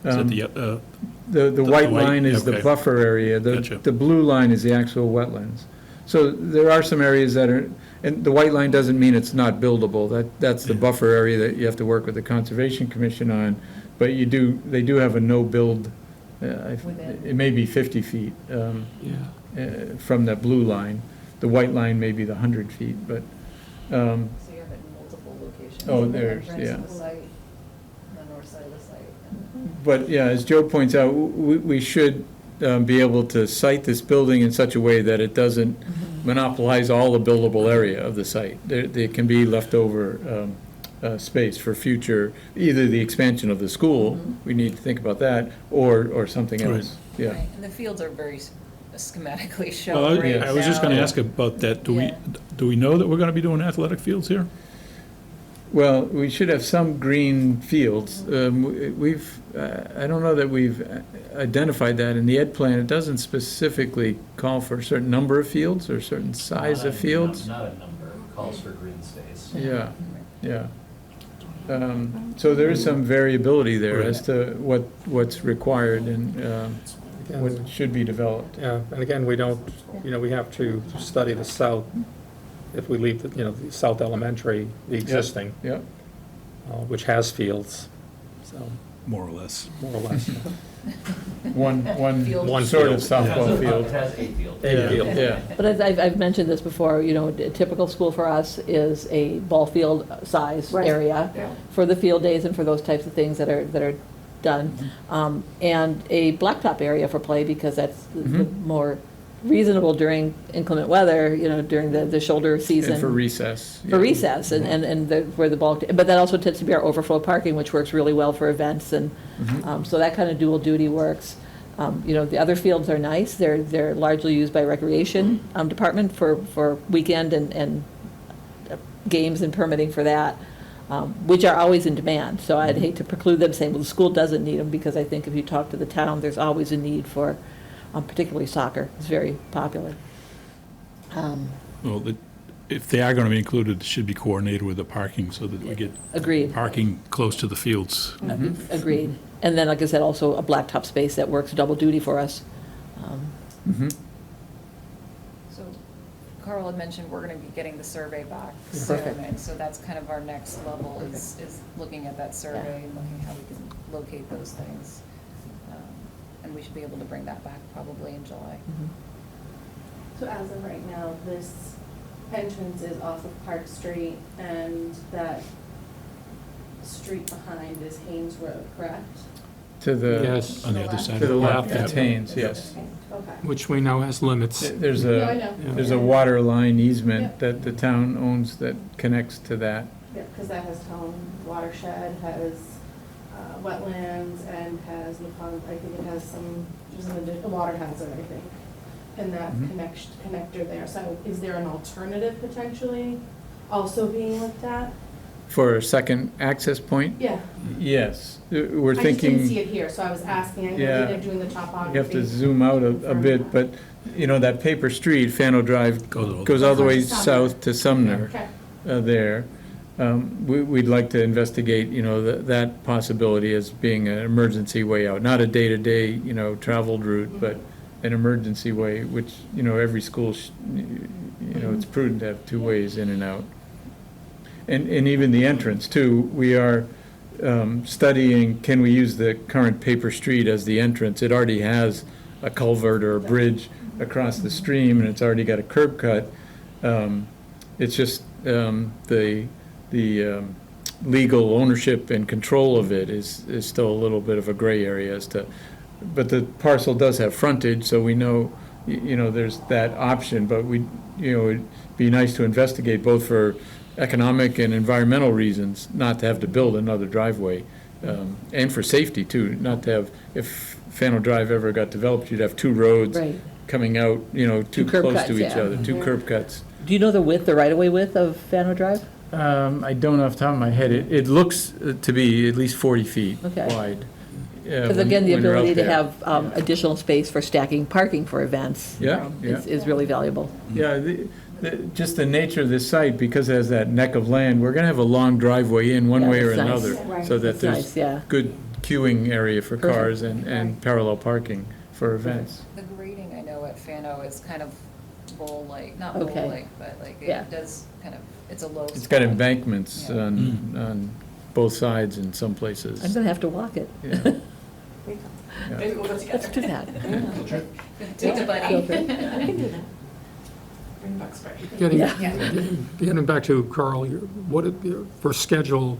Speaker 1: Is it
Speaker 5: The white
Speaker 1: white?
Speaker 5: line is the
Speaker 1: Okay.
Speaker 5: buffer area,
Speaker 1: Gotcha.
Speaker 5: the blue line is the actual wetlands. So there are some areas that are, and the white line doesn't mean it's not buildable, that's the buffer area that you have to work with the Conservation Commission on, but they do have a no-build, it may be 50 feet from that blue line. The white line may be the 100 feet, but,
Speaker 9: So you have it in multiple locations.
Speaker 5: Oh,
Speaker 9: in the
Speaker 5: there's-
Speaker 9: entrance
Speaker 5: yeah.
Speaker 9: of the site, on the north side of the site.
Speaker 5: but yeah, as Joe points out, we should be able to site this building in such a way that it doesn't monopolize all the buildable area of the site. There can be leftover space for future, either the expansion of the school, we need to think about that, or something else. Yeah.
Speaker 9: Right, and the fields are very schematically
Speaker 1: Well,
Speaker 9: shown right now.
Speaker 1: I was just going to ask about that.
Speaker 9: Yeah.
Speaker 1: Do we know that we're going to be doing athletic fields here?
Speaker 5: Well, we should have some green fields. I don't know that we've identified that in the ed plan. It doesn't specifically call for a certain number of fields or a certain size of fields.
Speaker 6: Not a number, it calls for green space.
Speaker 5: Yeah, yeah. So there is some variability there as to what's required and what should be developed.
Speaker 2: yeah, and again, we don't, we have to study the south, if we leave, the South Elementary, the existing,
Speaker 5: Yeah,
Speaker 2: which has fields, so,
Speaker 1: More or less.
Speaker 2: more or less.
Speaker 5: one
Speaker 2: One
Speaker 5: sort of
Speaker 2: field.
Speaker 5: softball
Speaker 6: It
Speaker 5: field.
Speaker 6: has 8 fields.
Speaker 2: Eight field.
Speaker 5: Yeah,
Speaker 7: But as I've mentioned this before, a typical school for us is a ball field size
Speaker 3: Right.
Speaker 7: area for the field days and for those types of things that are done. And a blacktop area for play, because that's the more reasonable during inclement weather, during the shoulder season.
Speaker 5: and for recess.
Speaker 7: For
Speaker 5: yeah.
Speaker 7: recess and where the bulk, but that also tends to be our overflow parking, which works really well for events, and so that kind of dual duty works. The other fields are nice. They're largely used by recreation department for weekend and games and permitting for that. which are always in demand. So I'd hate to preclude them saying, well, the school doesn't need them, because I think if you talk to the town, there's always a need for, particularly soccer. It's very popular.
Speaker 1: Well, if they are going to be included, it should be coordinated with the parking so that we get
Speaker 7: Agreed.
Speaker 1: parking close to the fields.
Speaker 7: Agreed. And then, like I said, also a blacktop space that works double duty for us.
Speaker 9: So Carl had mentioned we're gonna be getting the survey back
Speaker 7: Perfect.
Speaker 9: soon, and so that's kind of our next level is looking at that survey and looking how we can locate those things. And we should be able to bring that back probably in July.
Speaker 4: So as of right now, this entrance is off of Park Street, and that street behind is Haynes Road, correct?
Speaker 5: To the,
Speaker 2: Yes,
Speaker 1: On the other side
Speaker 5: to
Speaker 1: of
Speaker 5: the
Speaker 1: the
Speaker 5: left,
Speaker 1: lot.
Speaker 5: it's Haynes, yes.
Speaker 4: Okay.
Speaker 2: which we know has limits.
Speaker 5: There's
Speaker 4: No, I know.
Speaker 5: there's a water line easement
Speaker 4: Yep.
Speaker 5: that the town owns that connects to that.
Speaker 4: Yeah, because that has town watershed, has wetlands, and has the pond, I think it has some, there's a water hazard, I think, and that connector there. So is there an alternative potentially also being looked at?
Speaker 5: For a second access point?
Speaker 4: Yeah.
Speaker 5: Yes, we're
Speaker 4: I just didn't see
Speaker 5: thinking,
Speaker 4: it here, so I was asking, I know
Speaker 5: Yeah.
Speaker 4: they're doing the topography.
Speaker 5: you have to zoom out a bit, but, you know, that paper street, Fano Drive, goes all the way south to Sumner
Speaker 4: Okay.
Speaker 5: there. We'd like to investigate, you know, that possibility as being an emergency way out, not a day-to-day, you know, traveled route, but an emergency way, which, you know, every school, you know, it's prudent to have two ways in and out. And even the entrance too, we are studying, can we use the current paper street as the entrance? It already has a culvert or a bridge across the stream, and it's already got a curb cut. It's just the legal ownership and control of it is still a little bit of a gray area as to, but the parcel does have frontage, so we know, you know, there's that option, but we, you know, it'd be nice to investigate both for economic and environmental reasons, not to have to build another driveway, and for safety too, not to have, if Fano Drive ever got developed, you'd have two roads
Speaker 7: Right.
Speaker 5: coming out, you know, too
Speaker 7: Two curb
Speaker 5: close
Speaker 7: cuts,
Speaker 5: to each
Speaker 7: yeah.
Speaker 5: other, two curb cuts.
Speaker 7: Do you know the width, the right-of-way width of Fano Drive?
Speaker 5: I don't off the top of my head, it looks to be at least 40 feet
Speaker 7: Okay.
Speaker 5: wide.
Speaker 7: Because again, the
Speaker 5: when you're out
Speaker 7: ability to
Speaker 5: there.
Speaker 7: have additional space for stacking parking for events
Speaker 5: Yeah, yeah.
Speaker 7: is really valuable.
Speaker 5: Yeah, just the nature of this site, because it has that neck of land, we're gonna have a long driveway in one
Speaker 7: Yeah,
Speaker 5: way or
Speaker 7: that's nice.
Speaker 5: another, so that
Speaker 7: That's nice,
Speaker 5: there's
Speaker 7: yeah.
Speaker 5: good queuing area for
Speaker 7: Perfect.
Speaker 5: cars and parallel parking for events.
Speaker 9: The grading I know at Fano is kind of bowl-like, not
Speaker 7: Okay.
Speaker 9: bowl-like, but like
Speaker 7: Yeah.
Speaker 9: it does kind of, it's a low
Speaker 5: It's got
Speaker 9: spot.
Speaker 5: embankments
Speaker 9: Yeah.
Speaker 5: on both sides in some places.
Speaker 7: I'm going to have to walk it.
Speaker 5: Yeah. Yeah.
Speaker 4: Maybe we'll go together.
Speaker 7: Let's do that.
Speaker 9: Take a buddy.
Speaker 4: Bring Buck's Spray.
Speaker 2: Getting back to Carl, for schedule,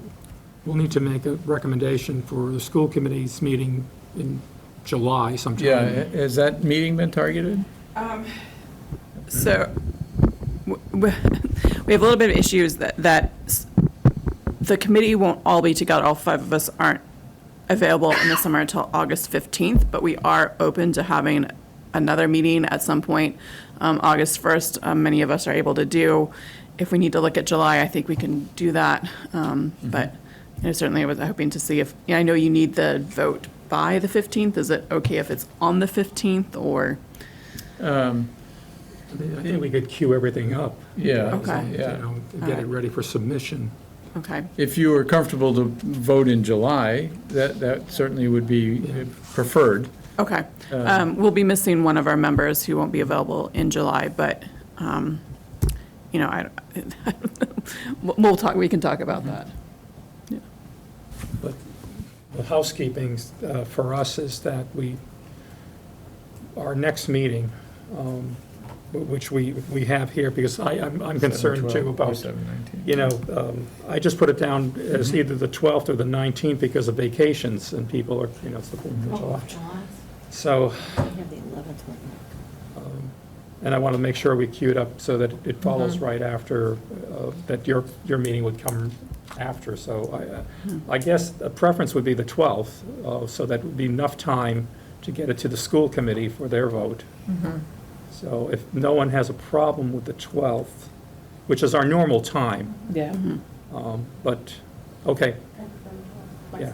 Speaker 2: we'll need to make a recommendation for the school committee's meeting in July sometime.
Speaker 5: Yeah, has that meeting been targeted?
Speaker 10: So we have a little bit of issues that the committee won't all be together. All five of us aren't available in the summer until August 15th, but we are open to having another meeting at some point. August 1st, many of us are able to do. If we need to look at July, I think we can do that. But you know, certainly I was hoping to see if, I know you need the vote by the 15th. Is it okay if it's on the 15th or?
Speaker 2: I think we could queue everything up.
Speaker 5: Yeah,
Speaker 10: Okay.
Speaker 2: You
Speaker 5: yeah.
Speaker 2: know, to get it ready for submission.
Speaker 10: Okay.
Speaker 5: If you were comfortable to vote in July, that certainly would be preferred.
Speaker 10: Okay. We'll be missing one of our members who won't be available in July, but, you know, we'll talk, we can talk about that.
Speaker 2: But the housekeeping for us is that our next meeting, which we have here, because I'm concerned too about,
Speaker 5: 7/19.
Speaker 2: you know, I just put it down as either the 12th or the 19th because of vacations, and people are, you know, it's the 4th of July. So, and I want to make sure we queue it up so that it follows right after, that your meeting would come after. So I guess the preference would be the 12th, so that would be enough time to get it to the school committee for their vote. So if no one has a problem with the 12th, which is our normal time,
Speaker 7: Yeah.
Speaker 2: but Okay. Yeah.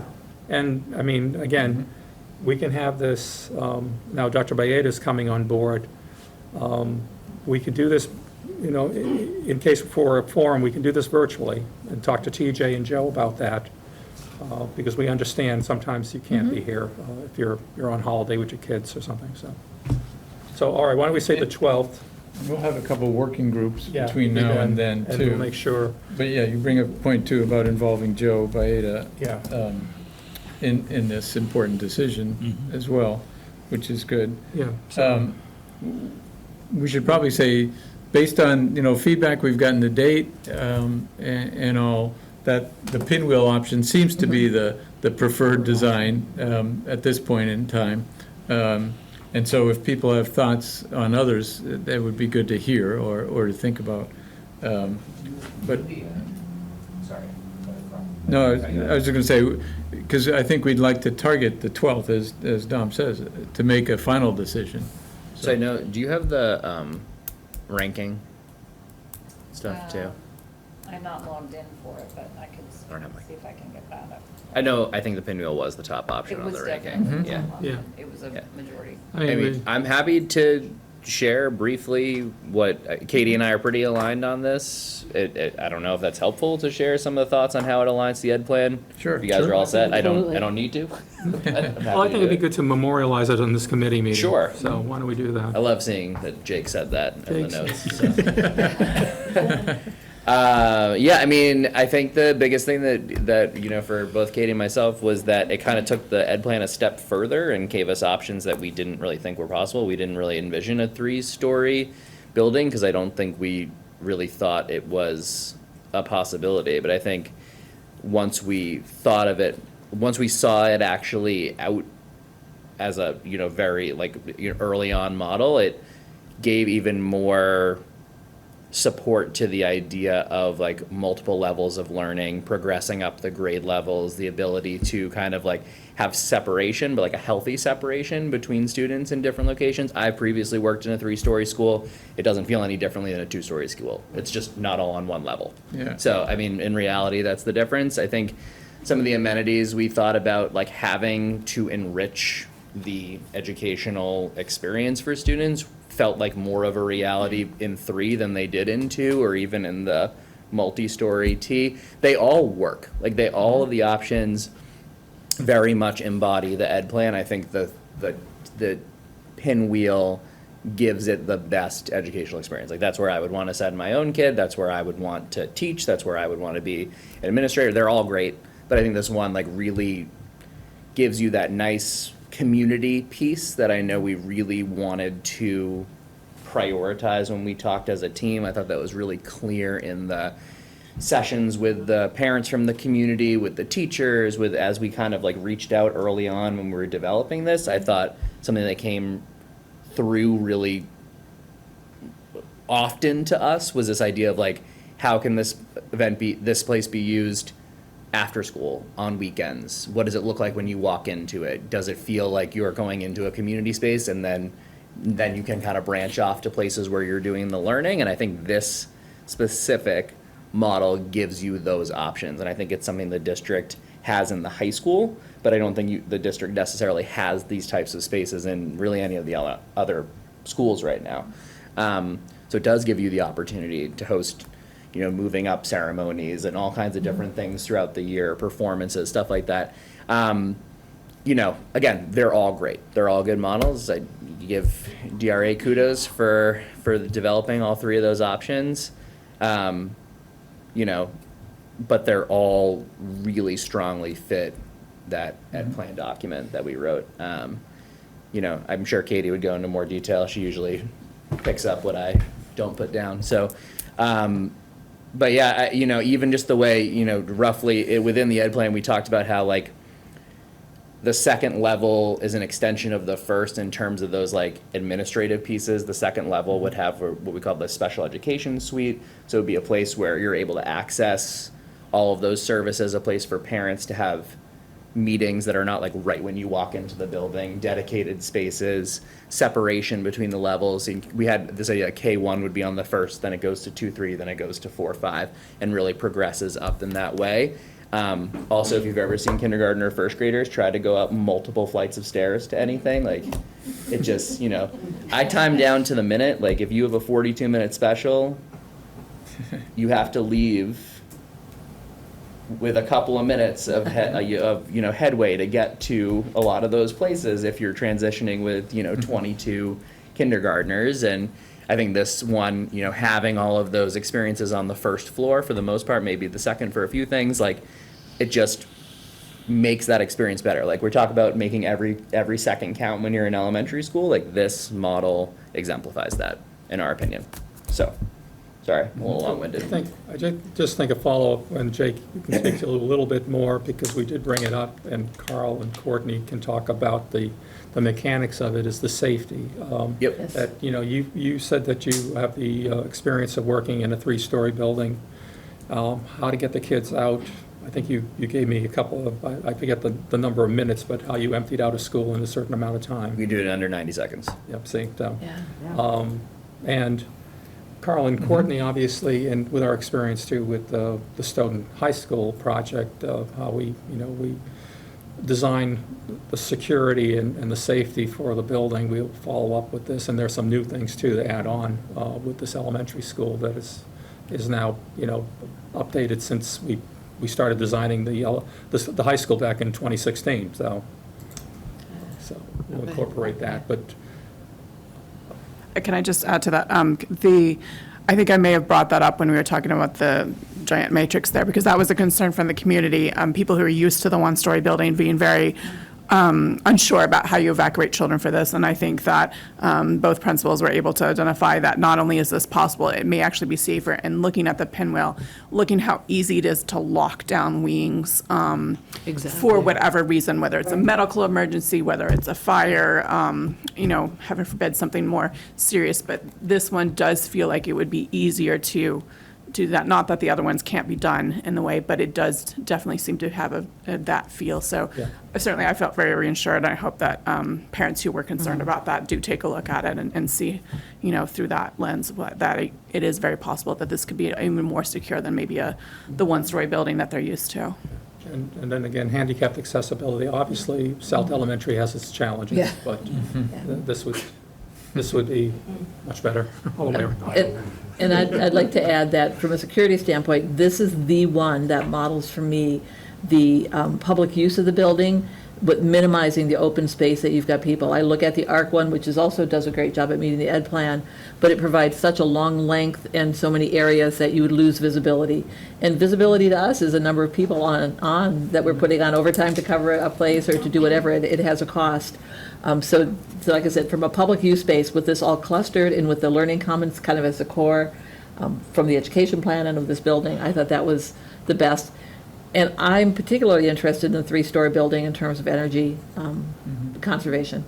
Speaker 2: And, I mean, again, we can have this, now Dr. Bayeda's coming on board. We could do this, you know, in case for a forum, we can do this virtually and talk to TJ and Joe about that. Because we understand sometimes you can't be here if you're on holiday with your kids or something, so. So, all right, why don't we say the 12th?
Speaker 5: We'll have a couple working groups
Speaker 2: Yeah,
Speaker 5: between now and then,
Speaker 2: And we'll
Speaker 5: too.
Speaker 2: make sure,
Speaker 5: But yeah, you bring up a point, too, about involving Joe Baeta
Speaker 2: yeah.
Speaker 5: in this important decision as well, which is good.
Speaker 2: Yeah. So,
Speaker 5: We should probably say, based on, you know, feedback we've gotten to date, and all, that the pinwheel option seems to be the preferred design at this point in time. And so if people have thoughts on others, that would be good to hear or to think about. But,
Speaker 6: Sorry.
Speaker 5: no, I was just going to say, because I think we'd like to target the 12th, as Dom says, to make a final decision.
Speaker 11: So I know, do you have the ranking stuff too?
Speaker 9: I'm not logged in for it, but I could
Speaker 11: I don't have my-
Speaker 9: see if I can get that up.
Speaker 11: I know, I think the pinwheel was the top option
Speaker 9: It
Speaker 11: on
Speaker 9: was
Speaker 11: the ranking.
Speaker 9: definitely,
Speaker 11: Yeah.
Speaker 2: Yeah.
Speaker 9: it was a
Speaker 11: Yeah.
Speaker 9: majority.
Speaker 2: I
Speaker 11: I
Speaker 2: mean,
Speaker 11: mean, I'm happy to share briefly what, Katie and I are pretty aligned on this. I don't know if that's helpful to share some of the thoughts on how it aligns to the ed plan.
Speaker 5: Sure.
Speaker 11: If you guys are all set, I
Speaker 7: Totally.
Speaker 11: don't need to.
Speaker 2: well, I think it'd be good to memorialize it on this committee meeting.
Speaker 11: Sure.
Speaker 2: So why don't we do
Speaker 11: I
Speaker 2: that?
Speaker 11: love seeing that Jake said that in the
Speaker 2: Jake's-
Speaker 11: notes. So. Yeah, I mean, I think the biggest thing that you know, for both Katie and myself was that it kind of took the ed plan a step further and gave us options that we didn't really think were possible. We didn't really envision a 3-story building because I don't think we really thought it was a possibility. But I think once we thought of it, once we saw it actually out as a, you know, very like, you know, early on model, it gave even more support to the idea of like multiple levels of learning, progressing up the grade levels, the ability to kind of like have separation, but like a healthy separation between students in different locations. I've previously worked in a 3-story school. It doesn't feel any differently than a 2-story school. It's just not all on one level.
Speaker 5: Yeah.
Speaker 11: So, I mean, in reality, that's the difference. I think some of the amenities we thought about like having to enrich the educational experience for students felt like more of a reality in 3 than they did in 2 or even in the multi-story T. They all work. Like all of the options very much embody the ed plan. I think the pinwheel gives it the best educational experience. Like that's where I would want to send my own kid. That's where I would want to teach. That's where I would want to be an administrator. They're all great. But I think this one like really gives you that nice community piece that I know we really wanted to prioritize when we talked as a team. I thought that was really clear in the sessions with the parents from the community, with the teachers, with as we kind of like reached out early on when we were developing this. I thought something that came through really often to us was this idea of like, how can this place be used after school, on weekends? What does it look like when you walk into it? Does it feel like you're going into a community space and then you can kind of branch off to places where you're doing the learning? And I think this specific model gives you those options. And I think it's something the district has in the high school, but I don't think the district necessarily has these types of spaces in really any of the other schools right now. So it does give you the opportunity to host, you know, moving up ceremonies and all kinds of different things throughout the year, performances, stuff like that. You know, again, they're all great. They're all good models. I give DRA kudos for developing all 3 of those options. You know, but they're all really strongly fit that ed plan document that we wrote. You know, I'm sure Katie would go into more detail. She usually picks up what I don't put down. So, but yeah, you know, even just the way, you know, roughly within the ed plan, we talked about how like the second level is an extension of the first in terms of those like administrative pieces. The second level would have what we call the special education suite. So it would be a place where you're able to access all of those services, a place for parents to have meetings that are not like right when you walk into the building, dedicated spaces, separation between the levels. And we had this idea K1 would be on the first, then it goes to 2, 3, then it goes to 4, 5, and really progresses up in that way. Also, if you've ever seen kindergarten or first graders try to go up multiple flights of stairs to anything, like, it just, I time down to the minute. Like, if you have a 42-minute special, you have to leave with a couple of minutes of headway to get to a lot of those places if you're transitioning with 22 kindergartners. And I think this one, having all of those experiences on the first floor for the most part, maybe the second for a few things, like, it just makes that experience better. Like, we're talking about making every second count when you're in elementary school. Like, this model exemplifies that, in our opinion. So, sorry, I'm a little long-winded.
Speaker 2: I just think a follow-up, and Jake, you can speak to a little bit more, because we did bring it up, and Carl and Courtney can talk about the mechanics of it, is the safety.
Speaker 11: Yep.
Speaker 7: Yes.
Speaker 2: That, you said that you have the experience of working in a 3-story building, how to get the kids out. I think you gave me a couple of, I forget the number of minutes, but how you emptied out a school in a certain amount of time.
Speaker 11: We do it in under 90 seconds.
Speaker 2: Yep, see,
Speaker 7: Yeah.
Speaker 2: and Carl and Courtney, obviously, and with our experience too with the Stoughton High School project, how we design the security and the safety for the building. We'll follow up with this, and there's some new things too to add on with this elementary school that is now, updated since we started designing the high school back in 2016, so we'll incorporate that, but
Speaker 10: Can I just add to that? I think I may have brought that up when we were talking about the giant matrix there, because that was a concern from the community. People who are used to the one-story building being very unsure about how you evacuate children for this. And I think that both principals were able to identify that not only is this possible, it may actually be safer. And looking at the pinwheel, looking how easy it is to lock down wings
Speaker 7: Exactly.
Speaker 10: for whatever reason, whether it's a medical emergency, whether it's a fire, heaven forbid, something more serious. But this one does feel like it would be easier to do that. Not that the other ones can't be done in the way, but it does definitely seem to have that feel. So
Speaker 2: Yeah.
Speaker 10: certainly I felt very reassured. And I hope that parents who were concerned about that do take a look at it and see, through that lens, that it is very possible that this could be even more secure than maybe the one-story building that they're used to.
Speaker 2: And then again, handicapped accessibility, obviously, South Elementary has its challenges,
Speaker 7: Yeah.
Speaker 2: but this would be much better all the way around.
Speaker 7: And I'd like to add that from a security standpoint, this is the one that models for me the public use of the building, but minimizing the open space that you've got people. I look at the ARC one, which also does a great job at meeting the ed plan, but it provides such a long length and so many areas that you would lose visibility. And visibility to us is a number of people on that we're putting on overtime to cover a place or to do whatever. It has a cost. So like I said, from a public use space, with this all clustered and with the learning commons kind of as the core from the education plan and of this building, I thought that was the best. And I'm particularly interested in the 3-story building in terms of energy conservation.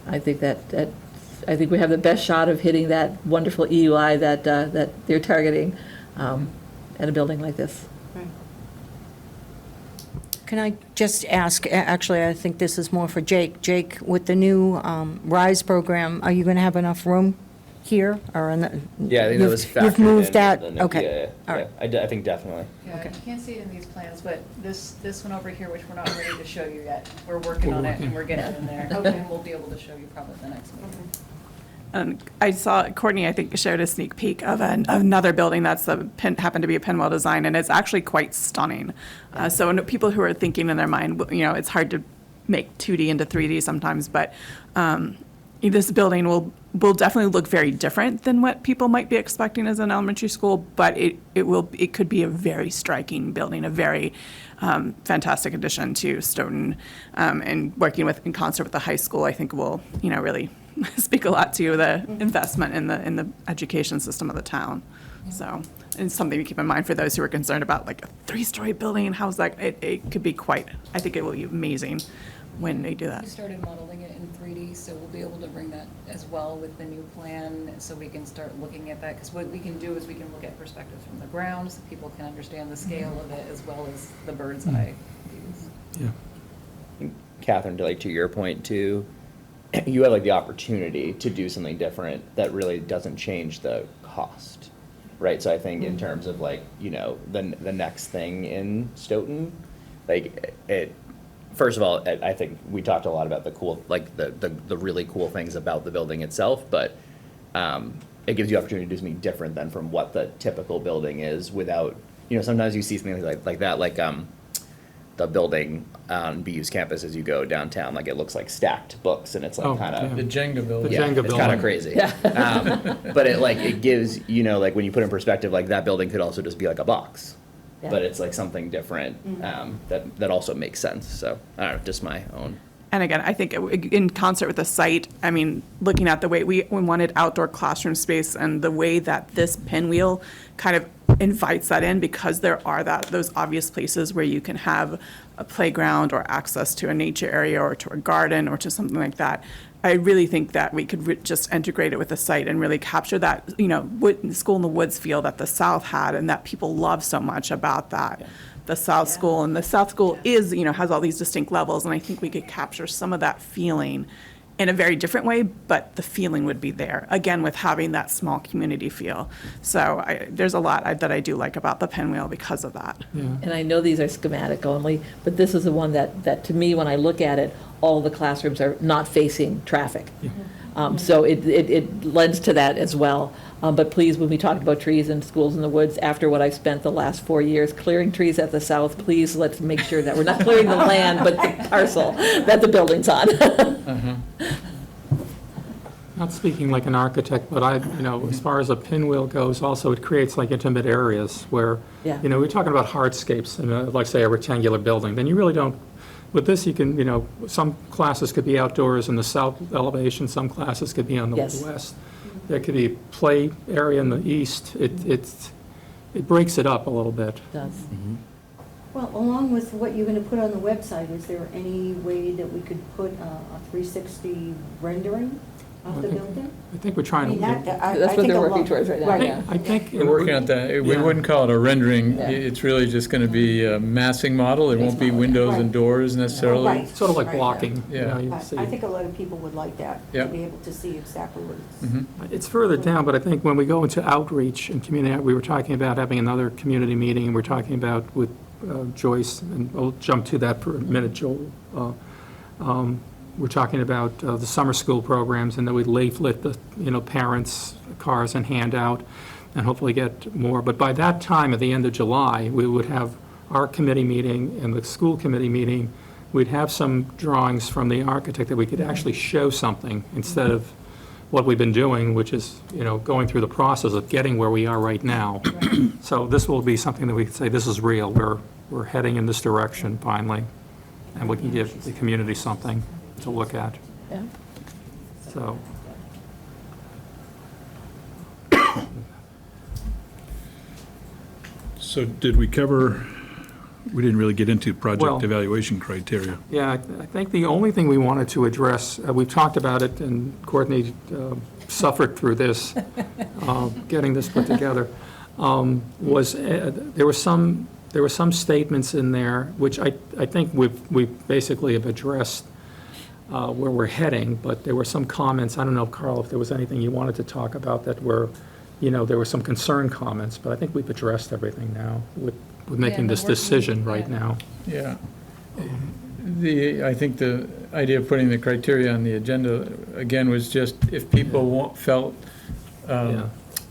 Speaker 7: I think I think we have the best shot of hitting that wonderful EUI that they're targeting at a building like this.
Speaker 3: Can I just ask, actually, I think this is more for Jake. Jake, with the new RISE program, are you going to have enough room here or in the?
Speaker 11: Yeah, I think that was factored
Speaker 3: You've moved
Speaker 11: into
Speaker 3: that?
Speaker 11: the new-
Speaker 3: Okay.
Speaker 11: Yeah,
Speaker 3: All right.
Speaker 11: I think definitely.
Speaker 9: Yeah, you can't see it in these plans, but this one over here, which we're not ready to show you yet, we're working on it and we're getting in there. And we'll be able to show you probably the next meeting.
Speaker 10: And I saw Courtney, I think, showed a sneak peek of another building that's happened to be a Pinwell design, and it's actually quite stunning. So people who are thinking in their mind, it's hard to make 2D into 3D sometimes, but this building will definitely look very different than what people might be expecting as an elementary school, but it could be a very striking building, a very fantastic addition to Stoughton, and working in concert with the high school, I think will really speak a lot to the investment in the education system of the town. So it's something to keep in mind for those who are concerned about like a 3-story building. How's that? It could be I think it will be amazing when they do that.
Speaker 9: We started modeling it in 3D, so we'll be able to bring that as well with the new plan, so we can start looking at that. Because what we can do is we can look at perspectives from the ground, so people can understand the scale of it as well as the bird's eye views.
Speaker 2: Yeah.
Speaker 11: Catherine, to your point too, you have the opportunity to do something different that really doesn't change the cost, right? So I think in terms of like, you know, the next thing in Stoughton, like it, first of all, I think we talked a lot about the cool, like the really cool things about the building itself, but it gives you opportunity to do something different than from what the typical building is without, you know, sometimes you see something like that, like the building on BU's campus as you go downtown, like it looks like stacked books and it's like
Speaker 2: Oh,
Speaker 11: kind of.
Speaker 2: yeah.
Speaker 5: The Jenga building.
Speaker 2: The
Speaker 11: Yeah,
Speaker 2: Jenga
Speaker 11: it's kind
Speaker 2: building.
Speaker 11: of crazy. But it like, it gives, you know, like when you put in perspective, like that building could also just be like a box.
Speaker 7: Yeah.
Speaker 11: But it's like something different, that also makes sense. So, I don't know, just my own.
Speaker 10: And again, I think in concert with the site, I mean, looking at the way we wanted outdoor classroom space and the way that this pinwheel kind of invites that in, because there are those obvious places where you can have a playground or access to a nature area or to a garden or to something like that. I really think that we could just integrate it with the site and really capture that, you know, school in the woods feel that the South had and that people love so much about that.
Speaker 11: Yeah.
Speaker 10: The South School, and the South School is, you know, has all these distinct levels, and I think we could capture some of that feeling in a very different way, but the feeling would be there, again, with having that small community feel. So there's a lot that I do like about the pinwheel because of that.
Speaker 7: And I know these are schematic only, but this is the one that to me, when I look at it, all the classrooms are not facing traffic. So it lends to that as well. But please, when we talk about trees and schools in the woods, after what I've spent the last 4 years clearing trees at the south, please let's make sure that we're not clearing the land, but the parcel that the building's on.
Speaker 2: Not speaking like an architect, but you know, as far as a pinwheel goes, also it creates like intimate areas where,
Speaker 7: Yeah.
Speaker 2: you know, we're talking about hardscapes in like say a rectangular building, then you really don't, with this you can, you know, some classes could be outdoors in the south elevation, some classes could be on the
Speaker 7: Yes.
Speaker 2: west. There could be play area in the east. It breaks it up a little bit.
Speaker 7: Does.
Speaker 3: Well, along with what you're going to put on the website, is there any way that we could put a 360 rendering of the building?
Speaker 2: I think we're
Speaker 3: I
Speaker 2: trying
Speaker 3: mean,
Speaker 2: to.
Speaker 7: That's what they're working towards right now, yeah.
Speaker 2: I think.
Speaker 5: We're working on that. We
Speaker 2: Yeah.
Speaker 5: wouldn't call it a rendering.
Speaker 7: Yeah.
Speaker 5: It's really just going to be a massing model. It won't be windows and doors necessarily.
Speaker 3: Right.
Speaker 2: Sort of like
Speaker 3: Right.
Speaker 2: blocking, you know,
Speaker 5: Yeah.
Speaker 2: you
Speaker 3: I
Speaker 2: see.
Speaker 3: I think a lot of people would like that,
Speaker 5: Yeah.
Speaker 3: to be able to see exactly what it's.
Speaker 5: Mhm.
Speaker 2: It's further down, but I think when we go into outreach and community, we were talking about having another community meeting, and we're talking about with Joyce, and I'll jump to that for a minute, Joel. We're talking about the summer school programs, and that we leaflet the, you know, parents' cars and hand out, and hopefully get more. But by that time, at the end of July, we would have our committee meeting and the school committee meeting. We'd have some drawings from the architect that we could actually show something instead of what we've been doing, which is, you know, going through the process of getting where we are right now. So this will be something that we can say, this is real, we're heading in this direction finally, and we can give the community something to look at,
Speaker 7: Yeah.
Speaker 2: so.
Speaker 1: So did we cover, we didn't really get into
Speaker 2: Well-
Speaker 1: project evaluation criteria.
Speaker 2: Yeah, I think the only thing we wanted to address, we've talked about it, and Courtney suffered through this, getting this put together, was, there were some statements in there, which I think we basically have addressed where we're heading, but there were some comments, I don't know, Carl, if there was anything you wanted to talk about that were, you know, there were some concern comments, but I think we've addressed everything now with making
Speaker 9: the
Speaker 2: this
Speaker 9: working-
Speaker 2: decision right
Speaker 9: yeah.
Speaker 2: now.
Speaker 5: Yeah. I think the idea of putting the criteria on the agenda, again, was just if people felt
Speaker 2: Yeah.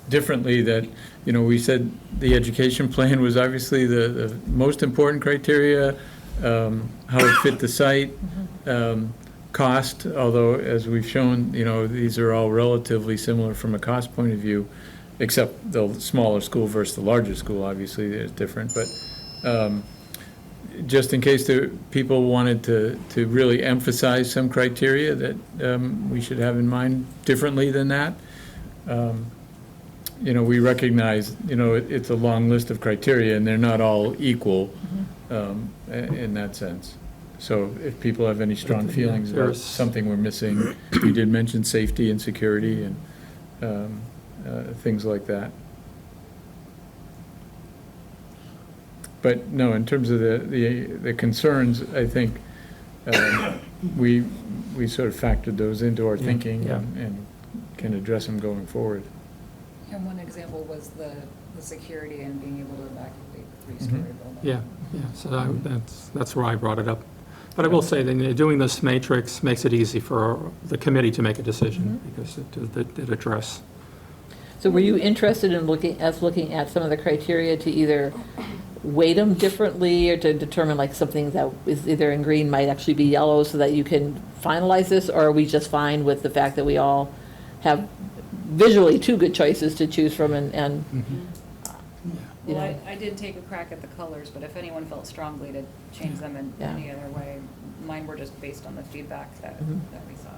Speaker 5: differently, that, you know, we said the education plan was obviously the most important criteria, how it fit the site, cost, although, as we've shown, you know, these are all relatively similar from a cost point of view, except the smaller school versus the larger school, obviously, it's different, but just in case people wanted to really emphasize some criteria that we should have in mind differently than that. You know, we recognize, you know, it's a long list of criteria, and they're not all equal in that sense. So if people have any strong feelings about
Speaker 2: There's-
Speaker 5: something we're missing, we did mention safety and security and things like that. But no, in terms of the concerns, I think we sort of factored those into our thinking
Speaker 2: Yeah.
Speaker 5: and can address them going forward.
Speaker 9: And one example was the the security and being able to evacuate the three-story building.
Speaker 2: Yeah, so that's where I brought it up. But I will say that doing this matrix makes it easy for the committee to make a decision, because it did address.
Speaker 7: So were you interested in looking at some of the criteria to either weight them differently or to determine like something that is either in green might actually be yellow so that you can finalize this? Or are we just fine with the fact that we all have visually two good choices to choose from and you
Speaker 9: Well,
Speaker 7: know?
Speaker 9: I did take a crack at the colors, but if anyone felt strongly to change them in
Speaker 7: Yeah.
Speaker 9: any other way, mine were just based on the feedback that
Speaker 7: Mhm.
Speaker 9: we saw.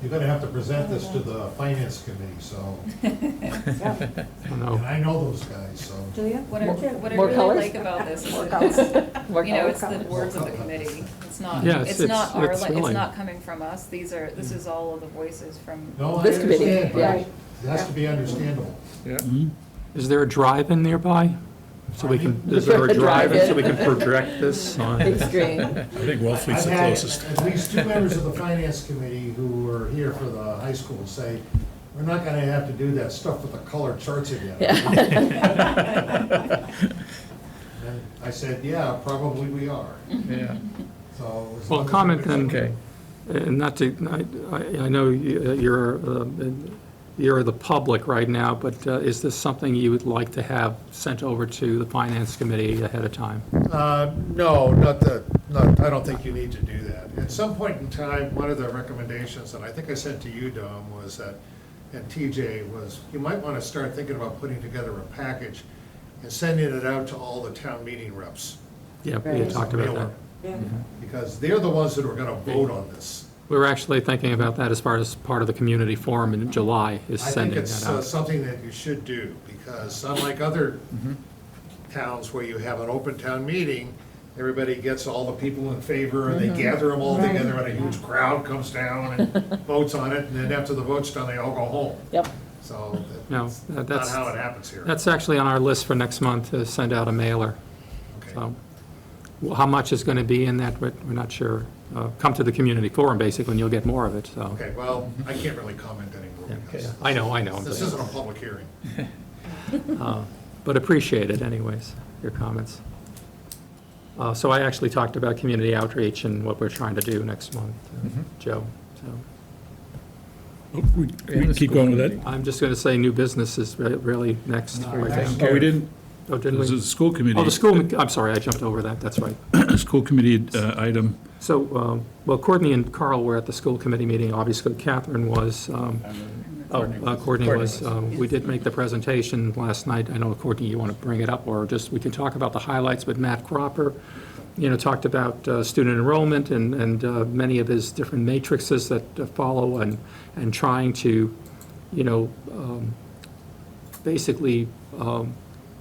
Speaker 8: You're gonna have to present this to the finance committee, so,
Speaker 2: I don't know.
Speaker 8: and I know those guys, so.
Speaker 3: Julia?
Speaker 9: What I
Speaker 7: More
Speaker 9: really
Speaker 7: colors?
Speaker 9: like about this is,
Speaker 3: More
Speaker 9: that
Speaker 3: colors.
Speaker 7: More
Speaker 9: you know, it's the
Speaker 3: colors.
Speaker 9: words of the committee. It's not,
Speaker 2: Yeah,
Speaker 9: it's not our,
Speaker 2: it's
Speaker 9: it's
Speaker 2: really-
Speaker 9: not coming from us. This is all of the voices from.
Speaker 8: No, I
Speaker 7: This committee,
Speaker 8: understand, but
Speaker 7: yeah.
Speaker 8: it has to be understandable.
Speaker 5: Yeah.
Speaker 2: Is there a drive-in nearby? So we can, is there a drive-in so we can project this on?
Speaker 7: Big screen.
Speaker 1: I think Wellfleet's
Speaker 8: I've
Speaker 1: the
Speaker 8: had
Speaker 1: closest.
Speaker 8: at least two members of the finance committee who were here for the high school say, we're not gonna have to do that stuff with the colored charts again. And I said, yeah, probably we are,
Speaker 5: Yeah.
Speaker 8: so. as
Speaker 2: Well,
Speaker 8: long as
Speaker 2: comment
Speaker 8: everybody's
Speaker 2: then, and not to, I know you're the public right now, but is this something you would like to have sent over to the finance committee ahead of time?
Speaker 8: No, I don't think you need to do that. At some point in time, one of the recommendations that I think I sent to you, Dom, was that, and TJ, was you might want to start thinking about putting together a package and sending it out to all the town meeting reps.
Speaker 2: Yeah, we had talked about that.
Speaker 8: Because they're the ones that are going to vote on this.
Speaker 2: We're actually thinking about that as part of the community forum in July, is
Speaker 8: I think
Speaker 2: sending
Speaker 8: it's
Speaker 2: that out.
Speaker 8: something that you should do, because unlike other towns where you have an open town meeting, everybody gets all the people in favor, and they gather them all together, and a huge crowd comes down and votes on it, and then after the vote's done, they all go home.
Speaker 7: Yep.
Speaker 8: So
Speaker 2: No,
Speaker 8: that's not
Speaker 2: that's,
Speaker 8: how it happens here.
Speaker 2: that's actually on our list for next month, to send out a mailer.
Speaker 8: Okay.
Speaker 2: So, well, how much is going to be in that, we're not sure. Come to the community forum, basically, and you'll get more of it, so.
Speaker 8: Okay, well, I can't really comment anymore, because
Speaker 2: I know. I'm
Speaker 8: this
Speaker 2: just-
Speaker 8: isn't a public hearing.
Speaker 2: But appreciate it anyways, your comments. So I actually talked about community outreach and what we're trying to do next month, Joe. So
Speaker 1: Oh, We keep going with that?
Speaker 2: I'm just going to say new business is really next.
Speaker 8: All right,
Speaker 2: I think.
Speaker 8: thanks.
Speaker 1: Oh, we didn't,
Speaker 2: Oh, didn't
Speaker 1: this
Speaker 2: we?
Speaker 1: is a school committee.
Speaker 2: Oh, the school, I'm sorry, I jumped over that, that's right.
Speaker 1: School committee item.
Speaker 2: So, well, Courtney and Carl were at the school committee meeting, obviously Catherine was, Courtney was, we did make the presentation last night. I know, Courtney, you want to bring it up, or just, we can talk about the highlights, but Matt Cropper, talked about student enrollment and many of his different matrices that follow and trying to, basically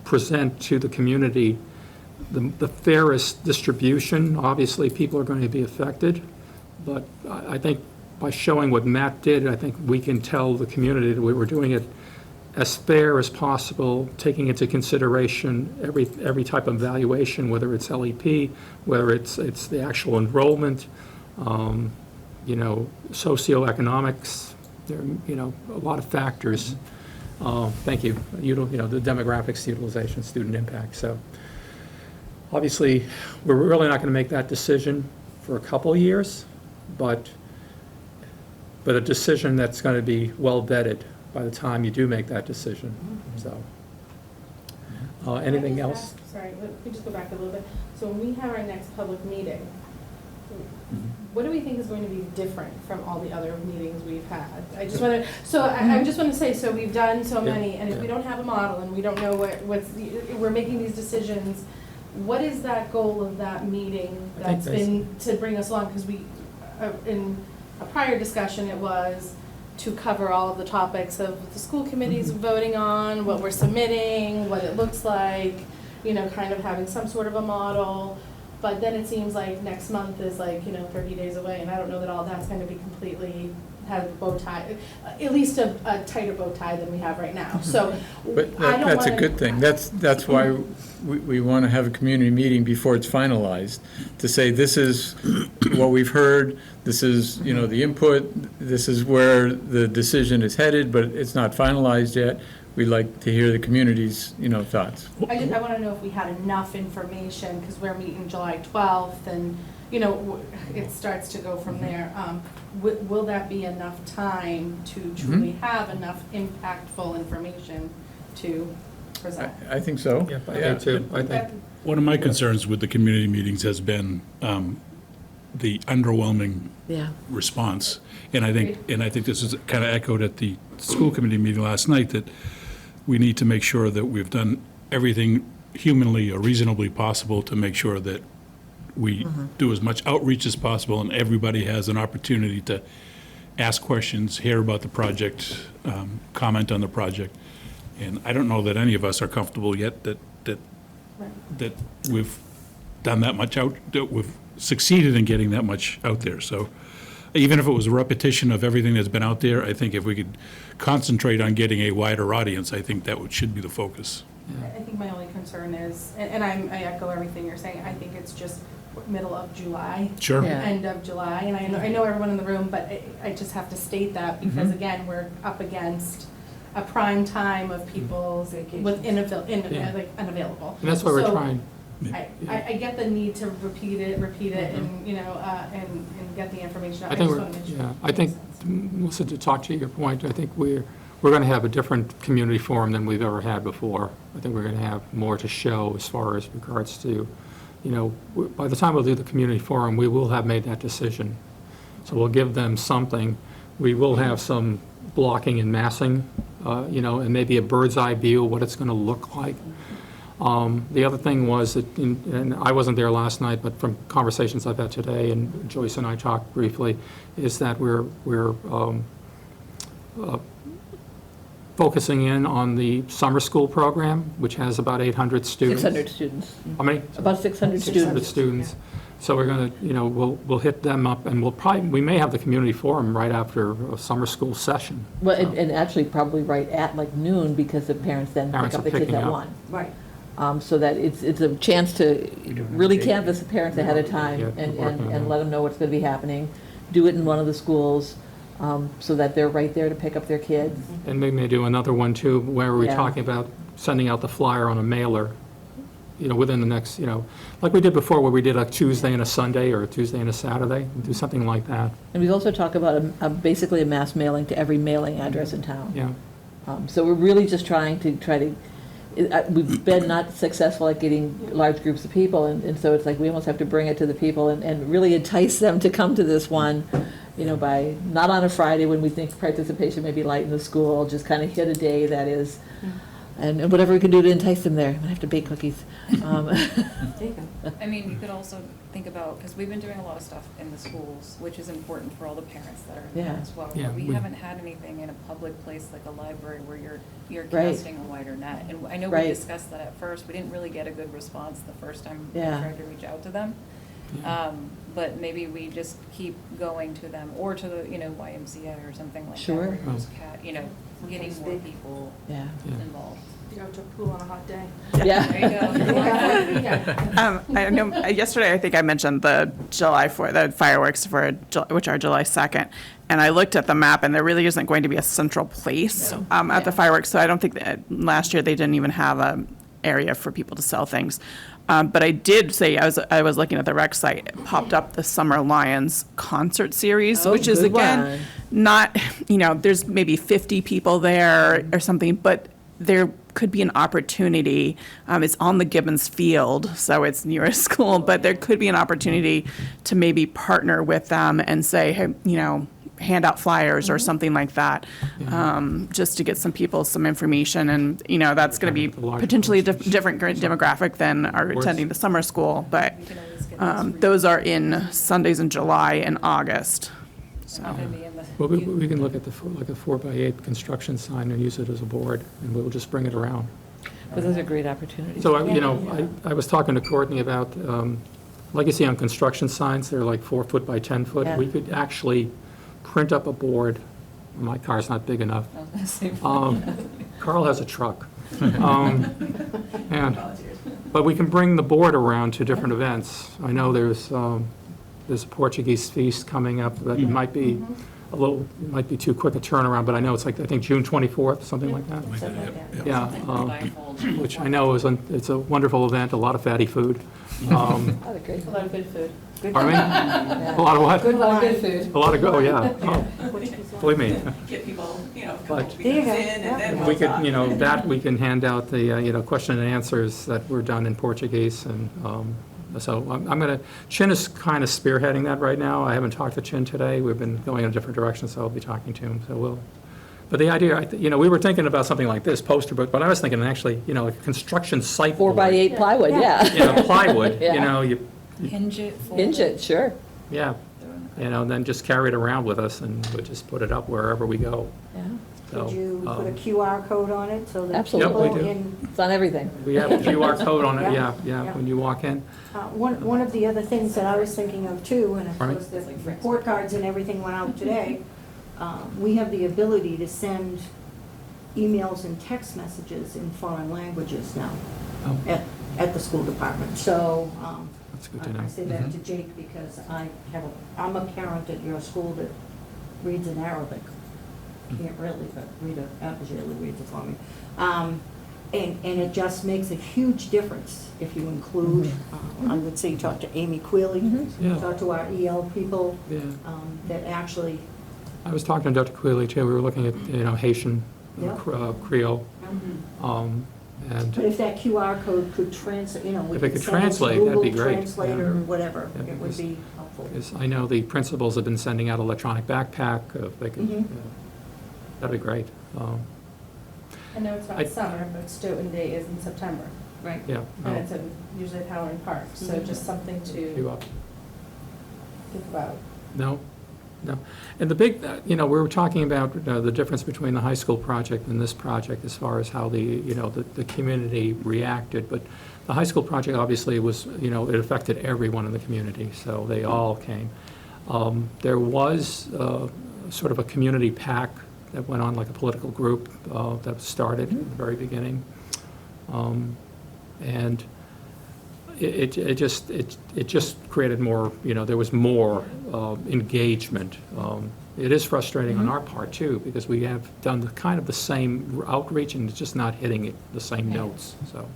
Speaker 2: present to the community the fairest distribution. Obviously, people are going to be affected, but I think by showing what Matt did, I think we can tell the community that we were doing it as fair as possible, taking into consideration every type of valuation, whether it's LEP, whether it's the actual enrollment, socioeconomics, there, a lot of factors. Thank you. The demographics, utilization, student impact. So obviously, we're really not going to make that decision for a couple of years, but a decision that's going to be well vetted by the time you do make that decision. So, anything
Speaker 4: Can I
Speaker 2: else?
Speaker 4: just ask- Sorry, let me just go back a little bit. So when we have our next public meeting, what do we think is going to be different from all the other meetings we've had? I just want to, I just want to say, so we've done so
Speaker 2: Yeah,
Speaker 4: many, and if we
Speaker 2: yeah.
Speaker 4: don't have a model and we don't know we're making these decisions, what is that goal of that meeting
Speaker 2: I think
Speaker 4: that's been to bring us along? Because in a prior discussion, it was to cover all of the topics of the school committees voting on, what we're submitting, what it looks like, kind of having some sort of a model. But then it seems like next month is 30 days away, and I don't know that all that's going to be completely have a bow tie, at least a tighter bow tie than we have right now, so.
Speaker 5: But
Speaker 4: I don't
Speaker 5: that's a
Speaker 4: wanna-
Speaker 5: good thing. That's why we want to have a community meeting before it's finalized, to say, this is what we've heard, this is, the input, this is where the decision is headed, but it's not finalized yet. We'd like to hear the community's, thoughts.
Speaker 4: I want to know if we had enough information, because we're meeting July 12th, and, it starts to go from there. Will that be enough time to truly have enough impactful information to present?
Speaker 5: I think so.
Speaker 2: Yeah, I do too. I think,
Speaker 1: One of my concerns with the community meetings has been the underwhelming
Speaker 7: Yeah.
Speaker 1: response. And I think this is kind of echoed at the school committee meeting last night, that we need to make sure that we've done everything humanly or reasonably possible to make sure that we do as much outreach as possible, and everybody has an opportunity to ask questions, hear about the project, comment on the project. And I don't know that any of us are comfortable yet that we've done that much that we've succeeded in getting that much out there. So even if it was a repetition of everything that's been out there, I think if we could concentrate on getting a wider audience, I think that should be the focus.
Speaker 4: I think my only concern is, and I echo everything you're saying, I think it's just middle of July.
Speaker 1: Sure.
Speaker 7: Yeah.
Speaker 4: End of July, and I know everyone in the room, but I just have to state that, because again, we're up against a prime time of people's with unavailable.
Speaker 2: and that's why we're
Speaker 4: So,
Speaker 2: trying.
Speaker 4: I get the need to repeat it, and, and get the information out.
Speaker 2: I think
Speaker 4: just
Speaker 2: we're,
Speaker 4: wanna make sure
Speaker 2: yeah,
Speaker 4: it
Speaker 2: I
Speaker 4: makes
Speaker 2: think,
Speaker 4: sense.
Speaker 2: Melissa, to talk to your point, I think we're going to have a different community forum than we've ever had before. I think we're going to have more to show as far as regards to, by the time we'll do the community forum, we will have made that decision. So we'll give them something. We will have some blocking and massing, and maybe a bird's eye view of what it's going to look like. The other thing was that, and I wasn't there last night, but from conversations I've had today, and Joyce and I talked briefly, is that we're focusing in on the summer school program, which has about 800 students.
Speaker 7: 600 students.
Speaker 2: How many?
Speaker 7: About 600
Speaker 2: 600
Speaker 7: students.
Speaker 2: students. So we're going to, we'll hit them up, and we may have the community forum right after a summer school session.
Speaker 7: Well, and actually probably right at like noon, because the parents then pick
Speaker 2: Parents
Speaker 7: up
Speaker 2: are
Speaker 7: the kids
Speaker 2: picking
Speaker 7: at
Speaker 2: up.
Speaker 7: 1.
Speaker 4: Right.
Speaker 7: So that it's a chance to really canvass the parents ahead of time
Speaker 2: Yeah,
Speaker 7: and
Speaker 2: working on that.
Speaker 7: let them know what's going to be happening. Do it in one of the schools, so that they're right there to pick up their kids.
Speaker 2: And we may do another one too, where we're
Speaker 7: Yeah.
Speaker 2: talking about sending out the flyer on a mailer, within the next, like we did before, where we did a Tuesday and a Sunday, or a Tuesday and a Saturday, do something like that,
Speaker 7: And we've also talked about basically a mass mailing to every mailing address in town.
Speaker 2: yeah.
Speaker 7: So we're really just trying to, we've been not successful at getting large groups of people, and so it's like we almost have to bring it to the people and really entice them to come to this one, by, not on a Friday when we think participation may be light in the school, just kind of hit a day that is, and whatever we can do to entice them there. I'm gonna have to bake cookies.
Speaker 9: I mean, you could also think about, because we've been doing a lot of stuff in the schools, which is important for all the parents that are in there
Speaker 7: Yeah.
Speaker 9: as well.
Speaker 2: Yeah,
Speaker 9: But we
Speaker 2: we-
Speaker 9: haven't had anything in a public place like a library where you're
Speaker 7: Right.
Speaker 9: casting a wider net. And I know we
Speaker 7: Right.
Speaker 9: discussed that at first. We didn't really get a good response the first time we
Speaker 7: Yeah.
Speaker 9: tried to reach out to them. But maybe we just keep going to them, or to the, YMCA or something like that.
Speaker 7: Sure.
Speaker 9: where there's getting more people
Speaker 7: Yeah.
Speaker 9: involved.
Speaker 4: You go to a pool on a hot day.
Speaker 7: Yeah.
Speaker 9: There you go.
Speaker 4: Yeah.
Speaker 10: I know, yesterday, I think I mentioned the the fireworks which are July 2nd. And I looked at the map, and there really isn't going to be a central place at the fireworks. So I don't think that last year they didn't even have an area for people to sell things. But I did say, I was looking at the rec site, it popped up the Summer Lions concert series,
Speaker 7: Oh,
Speaker 10: which is,
Speaker 7: good
Speaker 10: again,
Speaker 7: one.
Speaker 10: not, there's maybe 50 people there or something, but there could be an opportunity. It's on the Gibbons Field, so it's near a school, but there could be an opportunity to maybe partner with them and say, hey, hand out flyers or something like that, just to get some people some information. And, that's going to be
Speaker 2: The large
Speaker 10: potentially a
Speaker 2: groups.
Speaker 10: different demographic than are
Speaker 2: course.
Speaker 10: attending the summer school, but
Speaker 9: We can always get those
Speaker 10: those are in Sundays in July and August. So,
Speaker 9: not gonna be in the-
Speaker 2: Well, we can look at like a 4x8 construction sign and use it as a board, and we'll just bring it around.
Speaker 7: But those are great opportunities.
Speaker 2: So, I was talking to Courtney about, like you see on construction signs, they're like 4 foot by 10 foot.
Speaker 7: Yeah.
Speaker 2: We could actually print up a board. My car's not big enough.
Speaker 9: I was gonna say-
Speaker 2: Carl has a truck. And, but we can bring the board around to different events. I know there's a Portuguese feast coming up that might be might be too quick a turnaround, but I know it's like, I think June 24th, something like that.
Speaker 3: Something like that.
Speaker 2: Yeah,
Speaker 9: Blindfold.
Speaker 2: which I know it's a wonderful event, a lot of fatty food.
Speaker 7: I would agree.
Speaker 10: A lot of good food.
Speaker 2: Pardon me? A lot of what?
Speaker 3: Good line.
Speaker 7: food.
Speaker 2: A lot of yeah. Oh, believe me.
Speaker 12: Get people,
Speaker 2: But
Speaker 3: There you go.
Speaker 12: and then
Speaker 2: we could, that we can hand out the, question and answers that were done in Portuguese. And so I'm going to, Chin is kind of spearheading that right now. I haven't talked to Chin today. We've been going in a different direction, so I'll be talking to him. So but the idea, we were thinking about something like this poster, but I was thinking actually, a construction site.
Speaker 7: 4x8 plywood, yeah.
Speaker 2: Plywood,
Speaker 7: Yeah.
Speaker 9: Hinge it, fold
Speaker 7: Hinge it, sure.
Speaker 2: yeah, then just carry it around with us and we'll just put it up wherever we go.
Speaker 7: Yeah,
Speaker 2: So,
Speaker 3: Could you put a QR code on it so that
Speaker 7: Absolutely.
Speaker 3: people
Speaker 2: Yep, we do.
Speaker 3: in
Speaker 7: it's on everything.
Speaker 2: We have a QR code on it,
Speaker 3: Yeah.
Speaker 2: yeah, when you walk in.
Speaker 3: One of the other things that I was thinking of too, and of
Speaker 2: Pardon?
Speaker 3: course, the report cards and everything went out today, we have the ability to send emails and text messages in foreign languages now
Speaker 2: Oh.
Speaker 3: at the school department. So
Speaker 2: That's good to know.
Speaker 3: I say that to Jake because I'm a parent at your school that reads in Arabic. Can't really, but Rita Abigale reads it for me. And it just makes a huge difference if you include, I would say, talk to Amy Quealy,
Speaker 2: Yeah.
Speaker 3: talk to our EL people,
Speaker 2: Yeah.
Speaker 3: that actually,
Speaker 2: I was talking to Dr. Quealy too. We were looking at, Haitian,
Speaker 3: Yeah.
Speaker 2: Creole.
Speaker 3: but
Speaker 2: And
Speaker 3: if that QR code could translate, we
Speaker 2: If it
Speaker 3: could
Speaker 2: could
Speaker 3: send it to
Speaker 2: translate, that'd be
Speaker 3: Google
Speaker 2: great.
Speaker 3: Translator or whatever,
Speaker 2: Yeah,
Speaker 3: it would
Speaker 2: because-
Speaker 3: be helpful.
Speaker 2: is, I know the principals have been sending out electronic backpack. If they could,
Speaker 3: Mhm.
Speaker 2: that'd be great.
Speaker 4: I know it's
Speaker 2: I-
Speaker 4: not summer, but Stoughton Day is in September,
Speaker 3: Right.
Speaker 2: Yeah.
Speaker 4: and it's usually at Howard Park, so
Speaker 3: Mhm.
Speaker 4: just something to
Speaker 2: You up?
Speaker 4: think about.
Speaker 2: No, no. And the big, we were talking about the difference between the high school project and this project as far as how the community reacted. But the high school project obviously was, it affected everyone in the community, so they all came. There was sort of a community pack that went on, like a political group that started at the very beginning. And it just created more, there was more engagement. It is frustrating on our part too, because we have done the same outreach and it's just not hitting the same notes, so.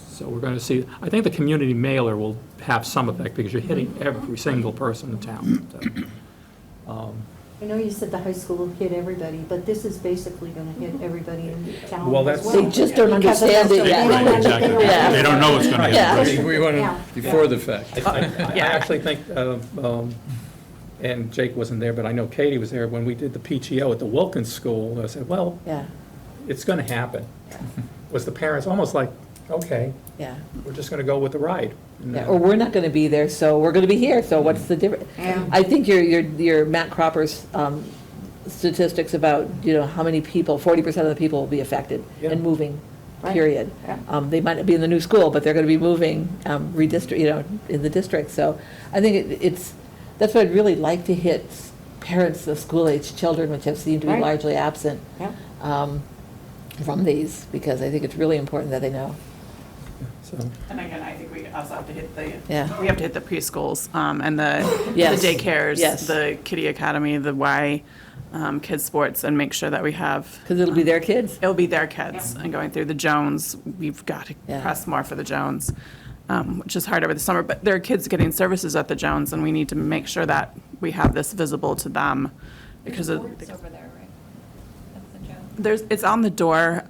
Speaker 2: So we're going to see, I think the community mailer will have some effect because you're hitting every single person in town. So,
Speaker 3: I know you said the high school will hit everybody, but this is basically going to hit everybody in town
Speaker 2: Well,
Speaker 3: as
Speaker 2: that's-
Speaker 3: well.
Speaker 7: They just don't
Speaker 3: Because of
Speaker 7: understand
Speaker 3: the-
Speaker 7: it
Speaker 3: they
Speaker 7: yet.
Speaker 3: don't
Speaker 1: Right,
Speaker 3: understand
Speaker 1: exactly.
Speaker 3: it.
Speaker 7: Yeah.
Speaker 1: They don't know it's gonna
Speaker 7: Yeah.
Speaker 1: happen.
Speaker 5: We want
Speaker 3: Yeah.
Speaker 5: to, before the fact.
Speaker 2: I actually think, and Jake wasn't there, but I know Katie was there, when we did the PTO at the Wilkins School, I said, well,
Speaker 7: Yeah,
Speaker 2: it's going to happen. Was the parents almost like, okay,
Speaker 7: yeah.
Speaker 2: we're just going to go with the ride. And,
Speaker 7: Yeah, or we're not going to be there, so we're going to be here, so what's the difference?
Speaker 3: Yeah.
Speaker 7: I think your Matt Cropper's statistics about, how many people, 40% of the people will be affected
Speaker 2: Yeah.
Speaker 7: and moving,
Speaker 3: Right.
Speaker 7: period.
Speaker 3: Yeah.
Speaker 7: They might not be in the new school, but they're going to be moving, redistrict, in the district. So I think that's what I'd really like to hit parents of school-age children, which have seemed to be
Speaker 3: Right.
Speaker 7: largely absent
Speaker 3: Yeah.
Speaker 7: from these, because I think it's really important that they know.
Speaker 2: So,
Speaker 10: And again, I think we also have to hit
Speaker 7: Yeah.
Speaker 10: we have to hit the preschools, and the
Speaker 7: Yes.
Speaker 10: daycares,
Speaker 7: Yes.
Speaker 10: the Kiddie Academy, the Y, kids sports, and make sure that we have.
Speaker 7: Because it'll be their kids.
Speaker 10: It'll be their kids, and going through the Jones, we've got to
Speaker 7: Yeah.
Speaker 10: press more for the Jones, which is hard over the summer, but there are kids getting services at the Jones, and we need to make sure that we have this visible to them, because
Speaker 9: There's
Speaker 10: of,
Speaker 9: boards over there, right? At the gym.
Speaker 10: it's on the door,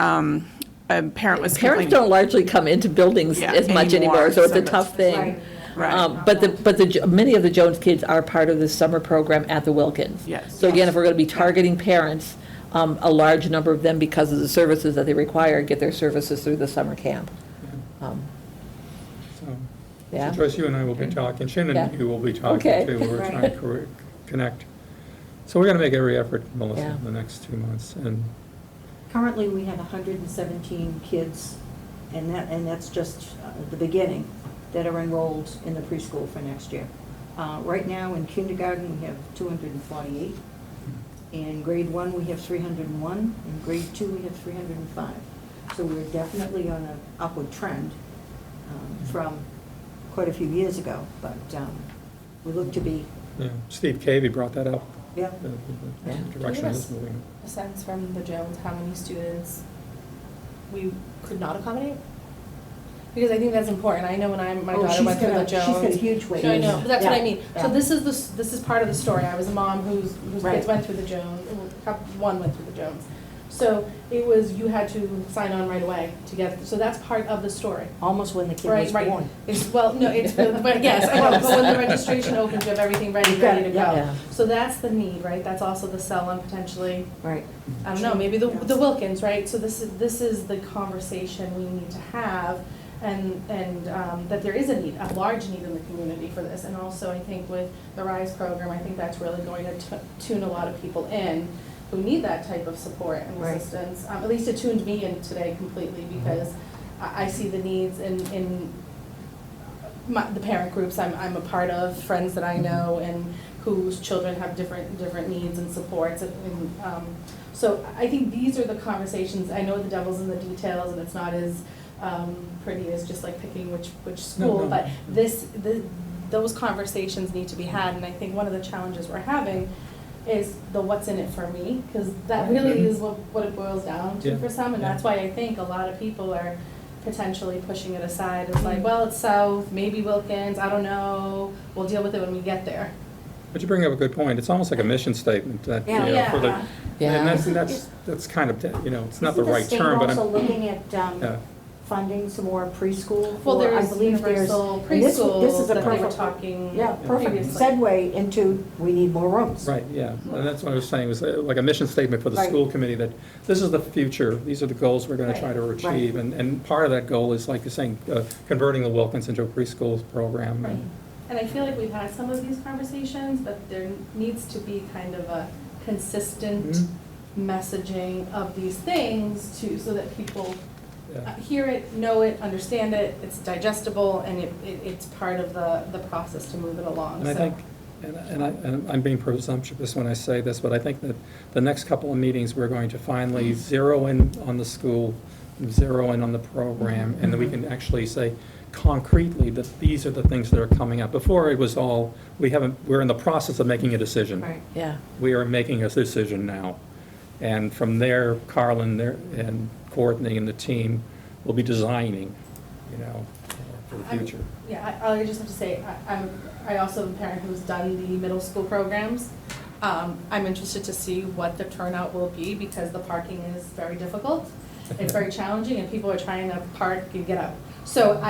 Speaker 10: a parent was
Speaker 7: Parents
Speaker 10: complaining.
Speaker 7: don't largely come into buildings
Speaker 10: Yeah,
Speaker 7: as much
Speaker 10: anymore,
Speaker 7: anymore, so it's a
Speaker 10: so
Speaker 7: tough thing.
Speaker 3: Right.
Speaker 10: Right.
Speaker 7: But many of the Jones kids are part of the summer program at the Wilkins.
Speaker 10: Yes.
Speaker 7: So again, if we're going to be targeting parents, a large number of them, because of the services that they require, get their services through the summer camp.
Speaker 2: so
Speaker 7: Yeah,
Speaker 2: Joyce, you and I will be talking, Shannon,
Speaker 7: Yeah.
Speaker 2: you will be talking
Speaker 7: Okay.
Speaker 2: too. We're
Speaker 3: Right.
Speaker 2: trying to connect. So we're going to make every effort, Melissa,
Speaker 7: Yeah.
Speaker 2: in the next 2 months. And
Speaker 3: Currently, we have 117 kids, and that's just the beginning, that are enrolled in the preschool for next year. Right now, in kindergarten, we have 248. In grade 1, we have 301. In grade 2, we have 305. So we're definitely on an upward trend from quite a few years ago, but we look to be,
Speaker 2: Yeah. Steve Cavey brought that up,
Speaker 3: yeah.
Speaker 2: the
Speaker 3: Yeah.
Speaker 2: direction is moving.
Speaker 4: A sense from the Jones, how many students we could not accommodate? Because I think that's important. I know when my
Speaker 3: Oh,
Speaker 4: daughter
Speaker 3: she's
Speaker 4: went through the
Speaker 3: got
Speaker 4: Jones.
Speaker 3: she's got a huge weight.
Speaker 4: No, I know, but that's what I
Speaker 3: Yeah,
Speaker 4: mean. So
Speaker 3: yeah.
Speaker 4: this is part of the story. I was a mom whose
Speaker 3: Right.
Speaker 4: kids went through the Jones, one went through the Jones. So it was, you had to sign on right away to get, so that's part of the story.
Speaker 3: Almost when the kid
Speaker 4: Right,
Speaker 3: was
Speaker 4: right.
Speaker 3: born.
Speaker 4: Well, no, it's, but yes, I know, but when the registration opens, you have everything ready to go.
Speaker 3: Yeah.
Speaker 4: So that's the need, right? That's also the sell on potentially,
Speaker 3: Right.
Speaker 4: I don't know, maybe the Wilkins, right? So this is the conversation we need to have, and that there is a need, a large need in the community for this. And also, I think with the RISE program, I think that's really going to tune a lot of people in who need that type of support and
Speaker 3: Right.
Speaker 4: assistance. At least it tuned me in today completely, because I see the needs in the parent groups I'm a part of, friends that I know, and whose children have different needs and supports. So I think these are the conversations. I know the devil's in the details, and it's not as pretty as just like picking which school,
Speaker 2: no.
Speaker 4: but those conversations need to be had. And I think one of the challenges we're having is the what's in it for me, because that really is what it boils down to
Speaker 2: Yeah.
Speaker 4: for some, and
Speaker 2: Yeah.
Speaker 4: that's why I think a lot of people are potentially pushing it aside. It's like, well, it's South, maybe Wilkins, I don't know, we'll deal with it when we get there.
Speaker 2: But you bring up a good point. It's almost like a mission statement that, you know, for the,
Speaker 3: Yeah.
Speaker 2: and that's kind of, you know, it's not the right term, but
Speaker 3: Isn't the
Speaker 2: I'm,
Speaker 3: state also looking at
Speaker 2: yeah.
Speaker 3: funding some more preschool?
Speaker 4: Well,
Speaker 3: for- I
Speaker 4: there's
Speaker 3: believe there's-
Speaker 4: universal
Speaker 3: and this is
Speaker 4: preschool
Speaker 3: a
Speaker 4: that they were
Speaker 3: perfect-
Speaker 4: talking
Speaker 3: Yeah, perfect
Speaker 4: previously.
Speaker 3: segue into, we need more rooms.
Speaker 2: Right, yeah, and that's what I was saying, was like a mission statement for the
Speaker 3: Right.
Speaker 2: school committee, that this is the future, these are the goals we're gonna
Speaker 4: Right.
Speaker 2: try to
Speaker 3: Right.
Speaker 2: achieve, and part of that goal is, like you're saying, converting the Wilkins into a preschool program.
Speaker 4: Right. And I feel like we've had some of these conversations, but there needs to be kind of a consistent messaging of these things too, so that people
Speaker 2: Yeah.
Speaker 4: hear it, know it, understand it, it's digestible, and it's part of the process to move it along.
Speaker 2: And I
Speaker 4: So-
Speaker 2: think, and I'm being presumptuous when I say this, but I think that the next couple of meetings, we're going to finally zero in on the school, zero in on the program, and then we can actually say concretely that these are the things that are coming up. Before, it was all, we're in the process of making a decision.
Speaker 3: Right.
Speaker 7: Yeah.
Speaker 2: We are making a decision now. And from there, Carlin and Courtney and the team will be designing, you know, for the future.
Speaker 4: Yeah, I just have to say, I also am a parent who's done the middle school programs. I'm interested to see what the turnout will be, because the parking is very difficult. It's very challenging, and people are trying to park and get out. So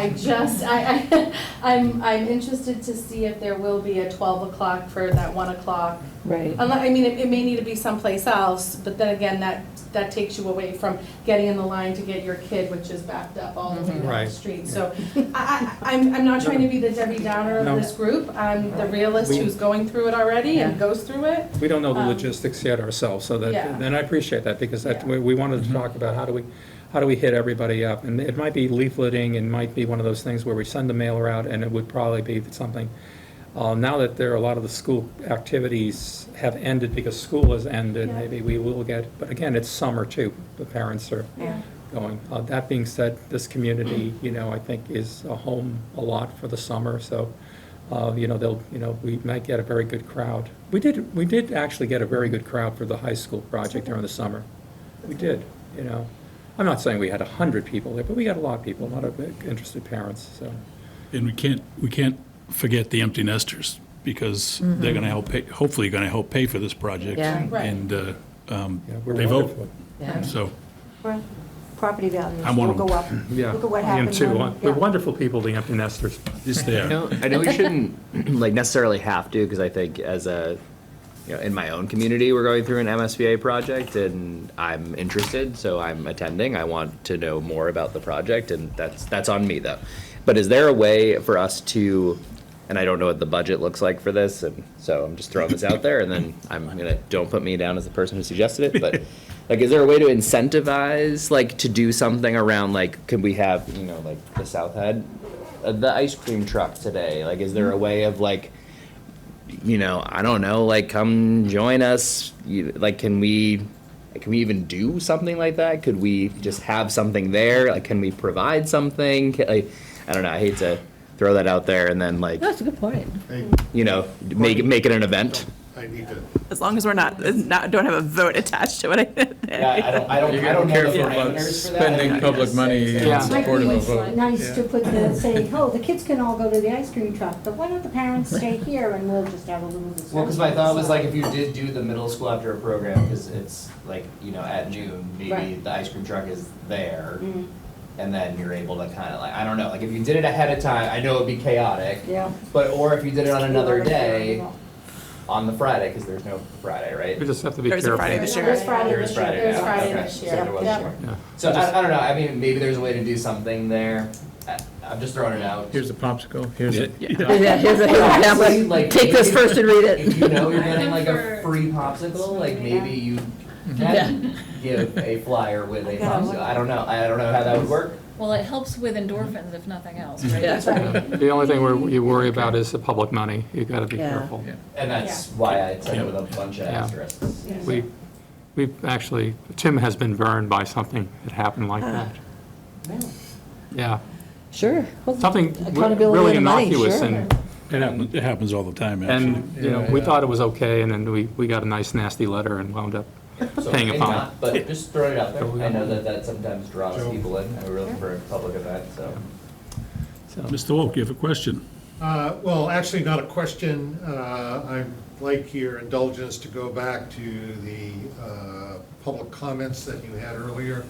Speaker 4: I'm interested to see if there will be a 12 o'clock for that 1 o'clock.
Speaker 7: Right.
Speaker 4: I mean, it may need to be someplace else, but then again, that takes you away from getting in the line to get your kid, which is backed up all the way down the
Speaker 2: Right.
Speaker 4: street. So I'm not trying to be the Debbie Downer
Speaker 2: No.
Speaker 4: of this group. I'm the realist who's going through it already and goes through it.
Speaker 2: We don't know the
Speaker 4: Um,
Speaker 2: logistics yet ourselves, so that,
Speaker 4: yeah.
Speaker 2: and I appreciate that, because that,
Speaker 4: Yeah.
Speaker 2: we wanted to talk about how do we hit everybody up? And it might be leafleting, and might be one of those things where we send a mailer out, and it would probably be something. Now that there are a lot of the school activities have ended because school has ended,
Speaker 4: Yeah.
Speaker 2: maybe we will get, but again, it's summer too. The parents are
Speaker 4: Yeah.
Speaker 2: going. That being said, this community, you know, I think is a home a lot for the summer, so, you know, we might get a very good crowd. We did actually get a very good crowd for the high school project during the summer. We did, you know. I'm not saying we had 100 people there, but we got a lot of people, a lot of interested parents, so.
Speaker 1: And we can't forget the empty nesters, because they're going to help pay, hopefully going to help pay for this project.
Speaker 7: Yeah.
Speaker 4: Right.
Speaker 1: And
Speaker 2: Yeah, we're
Speaker 1: they vote.
Speaker 2: wonderful.
Speaker 7: Yeah.
Speaker 1: So,
Speaker 3: Well, property values
Speaker 1: I'm one
Speaker 3: will
Speaker 1: of
Speaker 3: go
Speaker 1: them.
Speaker 3: up.
Speaker 2: Yeah,
Speaker 3: Look at what
Speaker 2: I am
Speaker 3: happened
Speaker 2: too.
Speaker 3: when-
Speaker 2: They're
Speaker 3: yeah.
Speaker 2: wonderful people, the empty nesters.
Speaker 1: it's there.
Speaker 11: I know we shouldn't like necessarily have to, because I think as a, you know, in my own community, we're going through an MSBA project, and I'm interested, so I'm attending. I want to know more about the project, and that's on me though. But is there a way for us to, and I don't know what the budget looks like for this, and so I'm just throwing this out there, and then don't put me down as the person who suggested it, but like, is there a way to incentivize, like, to do something around, like, could we have, you know, like, the South had the ice cream truck today? Like, is there a way of, like, I don't know, like, come join us. Like, can we even do something like that? Could we just have something there? Like, can we provide something? Like, I don't know, I hate to throw that out there and then, like,
Speaker 7: That's a good point.
Speaker 11: make it an event.
Speaker 8: I need to.
Speaker 10: As long as we're not don't have a vote attached to it.
Speaker 6: Yeah, I don't
Speaker 5: You
Speaker 6: know
Speaker 5: gotta be
Speaker 6: the
Speaker 5: careful about
Speaker 6: parameters for that.
Speaker 5: spending
Speaker 6: I
Speaker 5: public
Speaker 6: just
Speaker 5: money
Speaker 6: say-
Speaker 5: in
Speaker 2: Yeah.
Speaker 5: support of a
Speaker 3: Might
Speaker 5: vote.
Speaker 3: be nice to put say, oh, the kids can all go to the ice cream truck, but why don't the parents stay here and we'll just have a little discussion?
Speaker 6: Well, because my thought was like if you did do the middle school after a program, because it's like, at noon, maybe
Speaker 3: Right.
Speaker 6: the ice cream truck is there.
Speaker 3: Mhm.
Speaker 6: And then you're able to kind of like, I don't know, like if you did it ahead of time, I know it'd be chaotic.
Speaker 3: Yeah.
Speaker 6: Or if you did it on another day,
Speaker 3: Well,
Speaker 6: on the Friday, because there's no Friday, right?
Speaker 2: We just have to be
Speaker 10: There's a
Speaker 2: careful.
Speaker 10: Friday this year.
Speaker 3: There's Friday
Speaker 6: There is
Speaker 3: this year.
Speaker 6: Friday
Speaker 3: There's
Speaker 6: now.
Speaker 3: Friday
Speaker 6: Okay.
Speaker 3: this
Speaker 6: So
Speaker 3: year.
Speaker 6: there was
Speaker 3: Yeah.
Speaker 6: sure.
Speaker 2: Yeah.
Speaker 6: So I don't know, I mean, maybe there's a way to do something there. I'm just throwing it out.
Speaker 5: Here's a popsicle, here's a.
Speaker 7: Yeah, here's a pamphlet.
Speaker 6: Like,
Speaker 7: Take this first and read
Speaker 6: If
Speaker 7: it.
Speaker 6: you know you're getting
Speaker 9: think
Speaker 6: like a
Speaker 9: for-
Speaker 6: free popsicle, like maybe you can give a flyer with a popsicle. I don't know how that would work.
Speaker 9: Well, it helps with endorphins if nothing else, right?
Speaker 7: Yeah.
Speaker 2: The only thing you worry about is the public money. You gotta be
Speaker 7: Yeah.
Speaker 2: careful.
Speaker 6: And that's why I said it with a bunch of
Speaker 2: Yeah.
Speaker 6: asterisks.
Speaker 2: We've actually, Tim has been burned by something that happened like that.
Speaker 3: Really?
Speaker 2: Yeah,
Speaker 7: Sure. Well,
Speaker 2: something
Speaker 7: accountability
Speaker 2: really
Speaker 7: of the money,
Speaker 2: innocuous
Speaker 7: sure.
Speaker 2: and,
Speaker 1: It happens all the time, actually.
Speaker 2: and, we thought it was okay, and then we got a nice nasty letter and wound up
Speaker 6: So
Speaker 2: paying a
Speaker 6: maybe
Speaker 2: fine.
Speaker 6: not, but just throwing it out there.
Speaker 2: So we-
Speaker 6: I know that sometimes draws
Speaker 8: Joe.
Speaker 6: people in, and we're looking for a public event, so.
Speaker 2: So,
Speaker 1: Mr. Wolk, you have a question?
Speaker 8: Well, actually, not a question. I'd like your indulgence to go back to the public comments that you had earlier.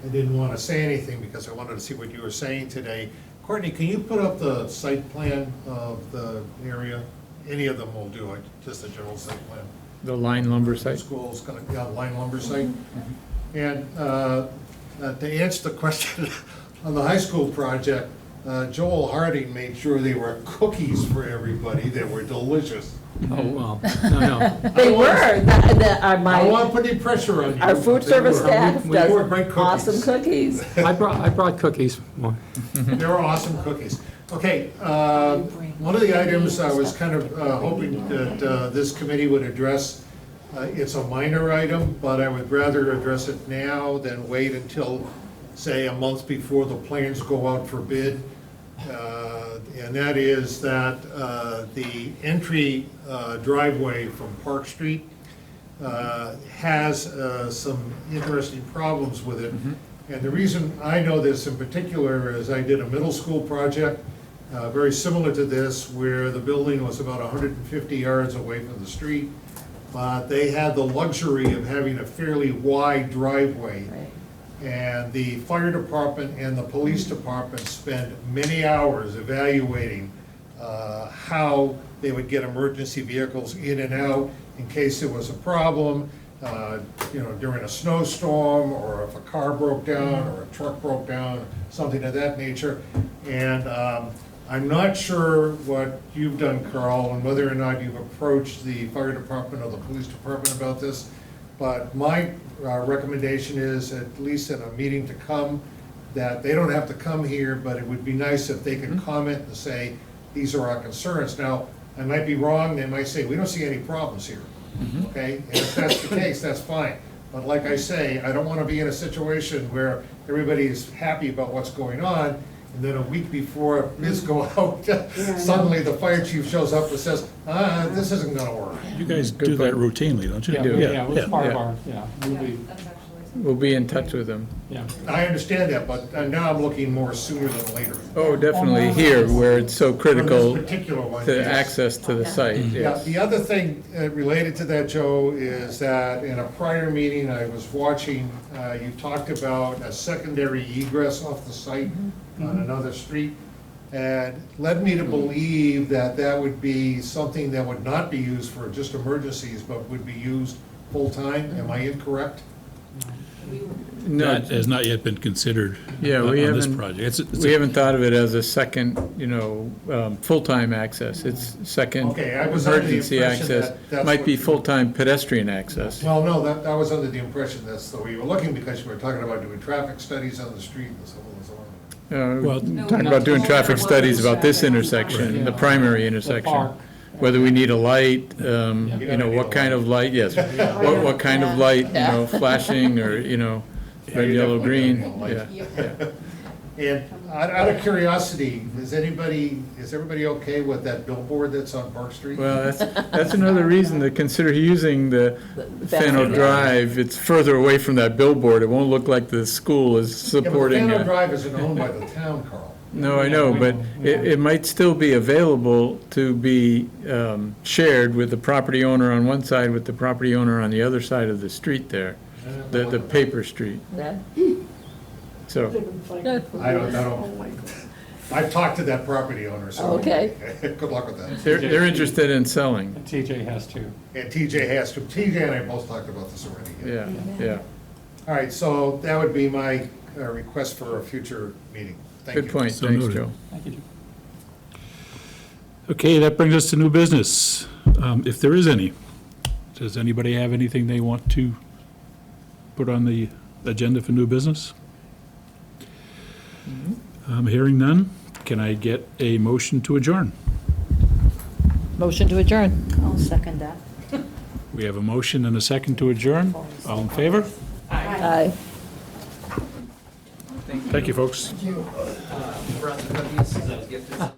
Speaker 8: I didn't want to say anything because I wanted to see what you were saying today. Courtney, can you put up the site plan of the area? Any of them will do it, just a general site plan.
Speaker 5: The line lumber
Speaker 8: The
Speaker 5: site.
Speaker 8: school's gonna, yeah, line lumber site. And to answer the question on the high school project, Joel Harding made sure there were cookies for everybody that were delicious.
Speaker 2: oh, well, no.
Speaker 7: They were,
Speaker 8: I don't want to put any pressure on you.
Speaker 7: our food
Speaker 8: but they
Speaker 7: service
Speaker 8: were.
Speaker 7: staff
Speaker 8: They were great
Speaker 7: does
Speaker 8: cookies.
Speaker 7: awesome cookies.
Speaker 2: I brought cookies.
Speaker 8: They were awesome cookies. Okay, one of the items I was kind of hoping that this committee would address, it's a minor item, but I would rather address it now than wait until, say, a month before the plans go out for bid. And that is that the entry driveway from Park Street has some interesting problems with it. And the reason I know this in particular is I did a middle school project very similar to this, where the building was about 150 yards away from the street, but they had the luxury of having a fairly wide driveway. And the fire department and the police department spent many hours evaluating how they would get emergency vehicles in and out in case there was a problem, during a snowstorm, or if a car broke down, or a truck broke down, something of that nature. And I'm not sure what you've done, Carl, and whether or not you've approached the fire department or the police department about this, but my recommendation is, at least in a meeting to come, that they don't have to come here, but it would be nice if they could comment and say, these are our concerns. Now, I might be wrong, they might say, we don't see any problems here, okay? And if that's the case, that's fine. But like I say, I don't want to be in a situation where everybody is happy about what's going on, and then a week before bids go out, suddenly the fire chief shows up and says, this isn't gonna work.
Speaker 1: You guys do that routinely, don't you?
Speaker 2: Yeah, it was part of
Speaker 5: yeah.
Speaker 2: our, we'll
Speaker 9: Yeah,
Speaker 2: be,
Speaker 9: that's actually
Speaker 5: We'll be in touch with them.
Speaker 2: yeah.
Speaker 8: I understand that, but now I'm looking more sooner than later.
Speaker 5: Oh, definitely here, where it's so critical
Speaker 8: On this particular one,
Speaker 5: to
Speaker 8: yes.
Speaker 5: access to the site,
Speaker 8: Yeah,
Speaker 5: yes.
Speaker 8: the other thing related to that, Joe, is that in a prior meeting I was watching, you talked about a secondary egress off the site on another street, and led me to believe that that would be something that would not be used for just emergencies, but would be used full-time. Am I incorrect?
Speaker 5: No,
Speaker 1: That has not yet been considered
Speaker 5: Yeah,
Speaker 1: on
Speaker 5: we
Speaker 1: this
Speaker 5: haven't-
Speaker 1: project. It's
Speaker 5: we haven't thought of it as a second, full-time access. It's second
Speaker 8: Okay, I was under the
Speaker 5: emergency
Speaker 8: impression
Speaker 5: access.
Speaker 8: that that's
Speaker 5: Might
Speaker 8: what
Speaker 5: be
Speaker 8: you-
Speaker 5: full-time pedestrian access.
Speaker 8: Well, no, that was under the impression that's the way you were looking, because you were talking about doing traffic studies on the street and so on and so on.
Speaker 1: Well,
Speaker 5: Talking about doing traffic studies about this intersection, the primary
Speaker 2: The
Speaker 5: intersection.
Speaker 2: park,
Speaker 5: whether we need a light, you know, what kind of light, yes. What kind of light, you know, flashing or, you know, red, yellow, green, yeah.
Speaker 12: And out of curiosity, is everybody okay with that billboard that's on Park Street?
Speaker 5: Well, that's another reason to consider using the Fano
Speaker 7: bathroom.
Speaker 5: Drive. It's further away from that billboard. It won't look like the school is
Speaker 12: Yeah, but
Speaker 5: supporting.
Speaker 12: Fano Drive isn't owned by the town, Carl.
Speaker 5: No, I know, but it might still be available to be shared with the property owner on one side, with the property owner on the other side of the street there, the paper street.
Speaker 7: Yeah.
Speaker 5: So,
Speaker 12: I don't, I've talked to that property owner, so.
Speaker 7: Okay.
Speaker 12: Good luck with that.
Speaker 5: they're interested in selling.
Speaker 2: And TJ has to.
Speaker 12: And TJ has to, TJ and I both talked about this already.
Speaker 5: Yeah.
Speaker 12: All right, so that would be my request for a future meeting. Thank you.
Speaker 5: Good point.
Speaker 1: So
Speaker 5: Thanks,
Speaker 1: noted.
Speaker 5: Joe.
Speaker 2: Thank you.
Speaker 1: Okay, that brings us to new business, if there is any. Does anybody have anything they want to put on the agenda for new business? Hearing none, can I get a motion to adjourn?
Speaker 7: Motion to adjourn.
Speaker 3: I'll second that.
Speaker 1: We have a motion and a second to adjourn. All in favor?
Speaker 7: Aye.
Speaker 1: Thank you, folks.
Speaker 6: Brought the cookies, 'cause I was gifted some.